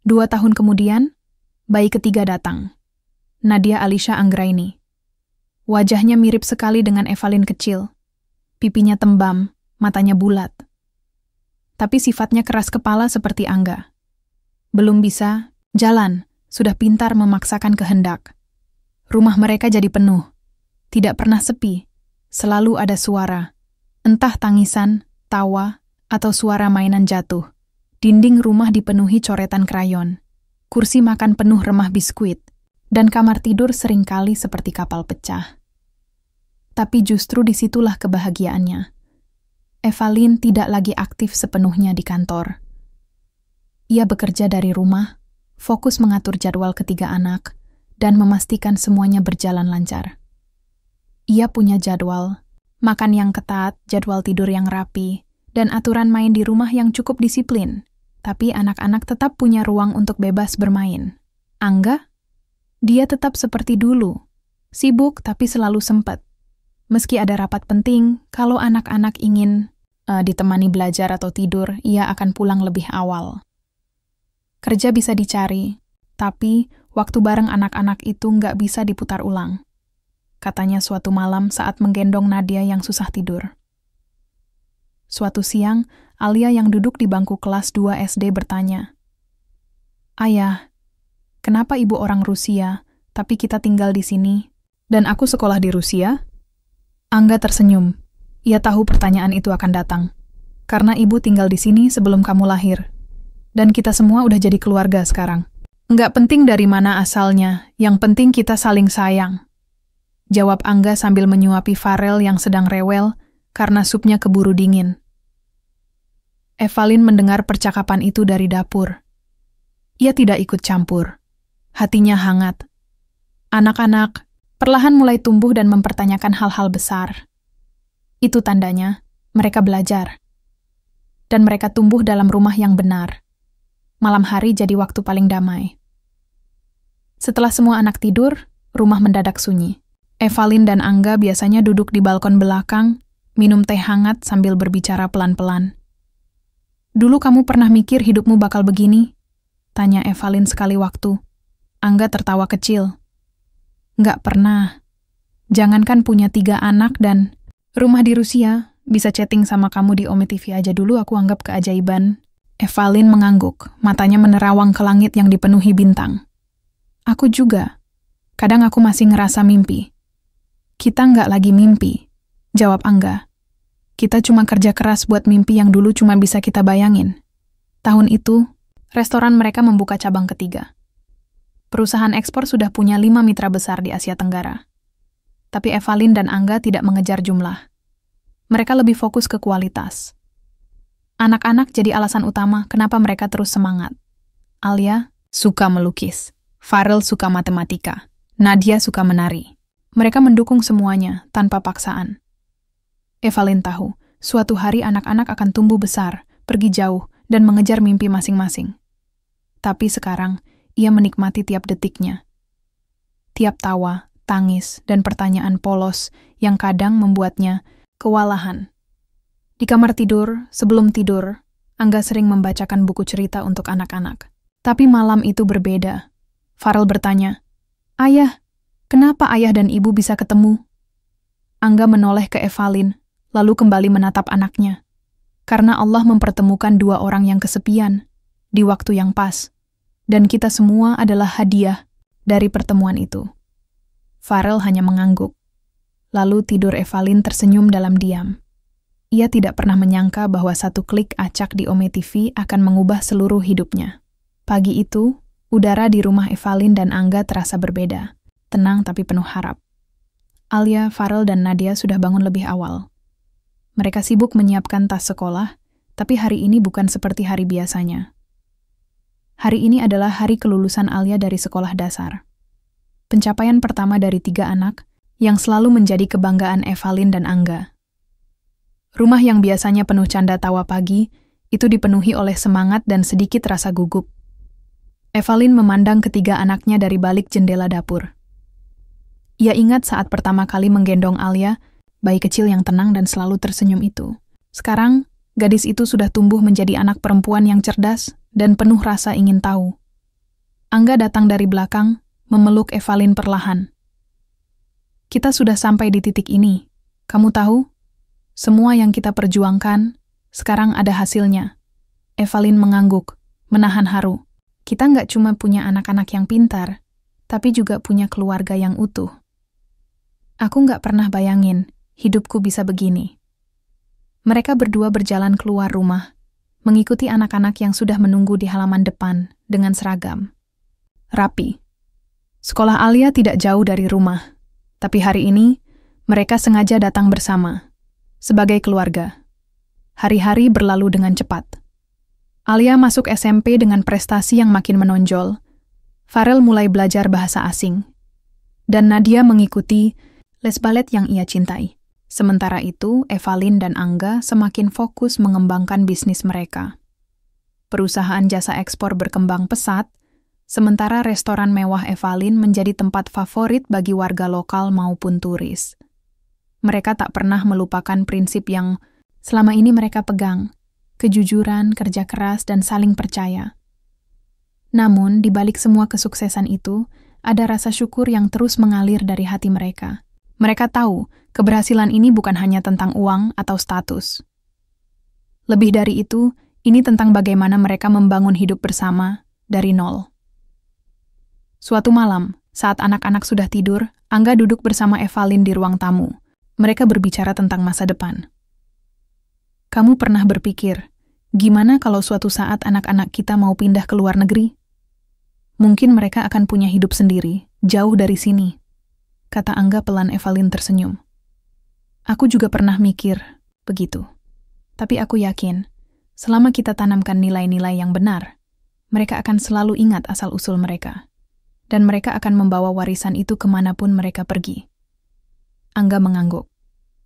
2 tahun kemudian, bayi ketiga datang. Nadia Alisha Anggraini. Wajahnya mirip sekali dengan Evalin kecil. Pipinya tembam, matanya bulat. Tapi sifatnya keras kepala seperti Angga. Belum bisa jalan, sudah pintar memaksakan kehendak. Rumah mereka jadi penuh. Tidak pernah sepi. Selalu ada suara. Entah tangisan, tawa, atau suara mainan jatuh. Dinding rumah dipenuhi coretan krayon. Kursi makan penuh remah biskuit. Dan kamar tidur seringkali seperti kapal pecah. Tapi justru disitulah kebahagiaannya. Evalin tidak lagi aktif sepenuhnya di kantor. Ia bekerja dari rumah, fokus mengatur jadwal ketiga anak, dan memastikan semuanya berjalan lancar. Ia punya jadwal, Makan yang ketat, jadwal tidur yang rapi, dan aturan main di rumah yang cukup disiplin. Tapi anak-anak tetap punya ruang untuk bebas bermain. Angga? Dia tetap seperti dulu. Sibuk tapi selalu sempat. Meski ada rapat penting, kalau anak-anak ingin ditemani belajar atau tidur, ia akan pulang lebih awal. Kerja bisa dicari, tapi waktu bareng anak-anak itu nggak bisa diputar ulang. Katanya suatu malam saat menggendong Nadia yang susah tidur. Suatu siang, Alia yang duduk di bangku kelas 2 SD bertanya, "Ayah, kenapa ibu orang Rusia, tapi kita tinggal di sini, dan aku sekolah di Rusia?" Angga tersenyum. Ia tahu pertanyaan itu akan datang. Karena ibu tinggal di sini sebelum kamu lahir. Dan kita semua udah jadi keluarga sekarang. Nggak penting dari mana asalnya, yang penting kita saling sayang. Jawab Angga sambil menyuapi Farel yang sedang rewel karena supnya keburu dingin. Evalin mendengar percakapan itu dari dapur. Ia tidak ikut campur. Hatinya hangat. Anak-anak perlahan mulai tumbuh dan mempertanyakan hal-hal besar. Itu tandanya mereka belajar. Dan mereka tumbuh dalam rumah yang benar. Malam hari jadi waktu paling damai. Setelah semua anak tidur, rumah mendadak sunyi. Evalin dan Angga biasanya duduk di balkon belakang, minum teh hangat sambil berbicara pelan-pelan. "Dulu kamu pernah mikir hidupmu bakal begini?" tanya Evalin sekali waktu. Angga tertawa kecil. "Nggak pernah. Jangankan punya 3 anak dan rumah di Rusia, bisa chatting sama kamu di Ome TV aja dulu aku anggap keajaiban." Evalin mengangguk, matanya menerawang ke langit yang dipenuhi bintang. "Aku juga. Kadang aku masih ngerasa mimpi." "Kita nggak lagi mimpi," jawab Angga. "Kita cuma kerja keras buat mimpi yang dulu cuma bisa kita bayangin." Tahun itu, restoran mereka membuka cabang ketiga. Perusahaan ekspor sudah punya 5 mitra besar di Asia Tenggara. Tapi Evalin dan Angga tidak mengejar jumlah. Mereka lebih fokus ke kualitas. Anak-anak jadi alasan utama kenapa mereka terus semangat. Alia suka melukis, Farel suka matematika, Nadia suka menari. Mereka mendukung semuanya tanpa paksaan. Evalin tahu, suatu hari anak-anak akan tumbuh besar, pergi jauh, dan mengejar mimpi masing-masing. Tapi sekarang, ia menikmati tiap detiknya. Tiap tawa, tangis, dan pertanyaan polos yang kadang membuatnya kewalahan. Di kamar tidur, sebelum tidur, Angga sering membacakan buku cerita untuk anak-anak. Tapi malam itu berbeda. Farel bertanya, "Ayah, kenapa ayah dan ibu bisa ketemu?" Angga menoleh ke Evalin, lalu kembali menatap anaknya. Karena Allah mempertemukan 2 orang yang kesepian, di waktu yang pas. Dan kita semua adalah hadiah dari pertemuan itu. Farel hanya mengangguk. Lalu tidur Evalin tersenyum dalam diam. Ia tidak pernah menyangka bahwa satu klik acak di Ome TV akan mengubah seluruh hidupnya. Pagi itu, udara di rumah Evalin dan Angga terasa berbeda. Tenang tapi penuh harap. Alia, Farel, dan Nadia sudah bangun lebih awal. Mereka sibuk menyiapkan tas sekolah, tapi hari ini bukan seperti hari biasanya. Hari ini adalah hari kelulusan Alia dari sekolah dasar. Pencapaian pertama dari 3 anak yang selalu menjadi kebanggaan Evalin dan Angga. Rumah yang biasanya penuh canda tawa pagi, itu dipenuhi oleh semangat dan sedikit rasa gugup. Evalin memandang ketiga anaknya dari balik jendela dapur. Ia ingat saat pertama kali menggendong Alia, bayi kecil yang tenang dan selalu tersenyum itu. Sekarang, gadis itu sudah tumbuh menjadi anak perempuan yang cerdas dan penuh rasa ingin tahu. Angga datang dari belakang, memeluk Evalin perlahan. "Kita sudah sampai di titik ini. Kamu tahu? Semua yang kita perjuangkan, sekarang ada hasilnya." Evalin mengangguk, menahan haru. "Kita nggak cuma punya anak-anak yang pintar, tapi juga punya keluarga yang utuh. Aku nggak pernah bayangin hidupku bisa begini." Mereka berdua berjalan keluar rumah, mengikuti anak-anak yang sudah menunggu di halaman depan dengan seragam rapi. Sekolah Alia tidak jauh dari rumah, tapi hari ini mereka sengaja datang bersama. Sebagai keluarga, hari-hari berlalu dengan cepat. Alia masuk SMP dengan prestasi yang makin menonjol. Farel mulai belajar bahasa asing. Dan Nadia mengikuti les balet yang ia cintai. Sementara itu, Evalin dan Angga semakin fokus mengembangkan bisnis mereka. Perusahaan jasa ekspor berkembang pesat, sementara restoran mewah Evalin menjadi tempat favorit bagi warga lokal maupun turis. Mereka tak pernah melupakan prinsip yang selama ini mereka pegang, kejujuran, kerja keras, dan saling percaya. Namun, di balik semua kesuksesan itu, ada rasa syukur yang terus mengalir dari hati mereka. Mereka tahu, keberhasilan ini bukan hanya tentang uang atau status. Lebih dari itu, ini tentang bagaimana mereka membangun hidup bersama dari nol. Suatu malam, saat anak-anak sudah tidur, Angga duduk bersama Evalin di ruang tamu. Mereka berbicara tentang masa depan. Kamu pernah berpikir, gimana kalau suatu saat anak-anak kita mau pindah ke luar negeri? Mungkin mereka akan punya hidup sendiri, jauh dari sini, kata Angga pelan. Evalin tersenyum. Aku juga pernah mikir begitu. Tapi aku yakin, selama kita tanamkan nilai-nilai yang benar, mereka akan selalu ingat asal-usul mereka. Dan mereka akan membawa warisan itu kemanapun mereka pergi. Angga mengangguk.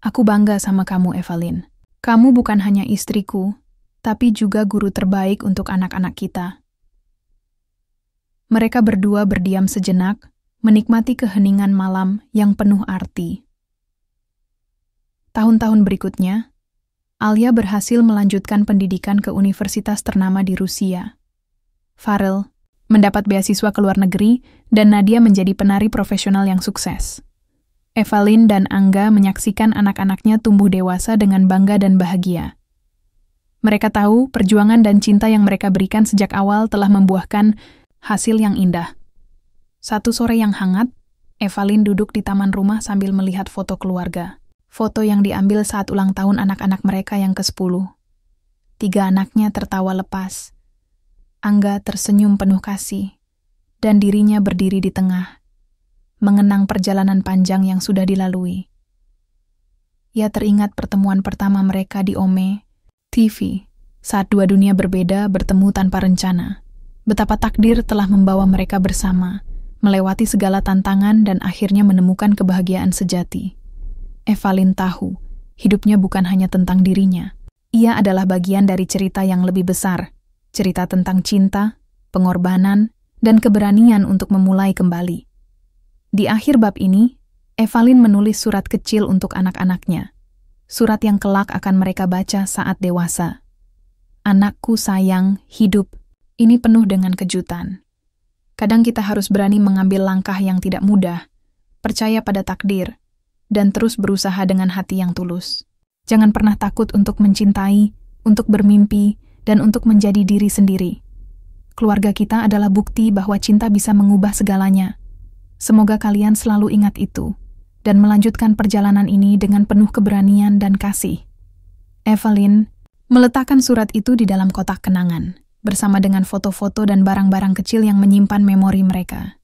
Aku bangga sama kamu, Evalin. Kamu bukan hanya istriku, tapi juga guru terbaik untuk anak-anak kita. Mereka berdua berdiam sejenak, menikmati keheningan malam yang penuh arti. Tahun-tahun berikutnya, Alia berhasil melanjutkan pendidikan ke universitas ternama di Rusia. Farel mendapat beasiswa ke luar negeri, dan Nadia menjadi penari profesional yang sukses. Evalin dan Angga menyaksikan anak-anaknya tumbuh dewasa dengan bangga dan bahagia. Mereka tahu perjuangan dan cinta yang mereka berikan sejak awal telah membuahkan hasil yang indah. Satu sore yang hangat, Evalin duduk di taman rumah sambil melihat foto keluarga. Foto yang diambil saat ulang tahun anak-anak mereka yang ke-10. 3 anaknya tertawa lepas. Angga tersenyum penuh kasih, dan dirinya berdiri di tengah, mengenang perjalanan panjang yang sudah dilalui. Ia teringat pertemuan pertama mereka di Ome, TV, saat dua dunia berbeda bertemu tanpa rencana. Betapa takdir telah membawa mereka bersama, melewati segala tantangan dan akhirnya menemukan kebahagiaan sejati. Evalin tahu, hidupnya bukan hanya tentang dirinya. Ia adalah bagian dari cerita yang lebih besar, cerita tentang cinta, pengorbanan, dan keberanian untuk memulai kembali. Di akhir bab ini, Evalin menulis surat kecil untuk anak-anaknya. Surat yang kelak akan mereka baca saat dewasa. Anakku sayang, hidup, ini penuh dengan kejutan. Kadang kita harus berani mengambil langkah yang tidak mudah, percaya pada takdir, dan terus berusaha dengan hati yang tulus. Jangan pernah takut untuk mencintai, untuk bermimpi, dan untuk menjadi diri sendiri. Keluarga kita adalah bukti bahwa cinta bisa mengubah segalanya. Semoga kalian selalu ingat itu, dan melanjutkan perjalanan ini dengan penuh keberanian dan kasih. Evalin meletakkan surat itu di dalam kotak kenangan, bersama dengan foto-foto dan barang-barang kecil yang menyimpan memori mereka.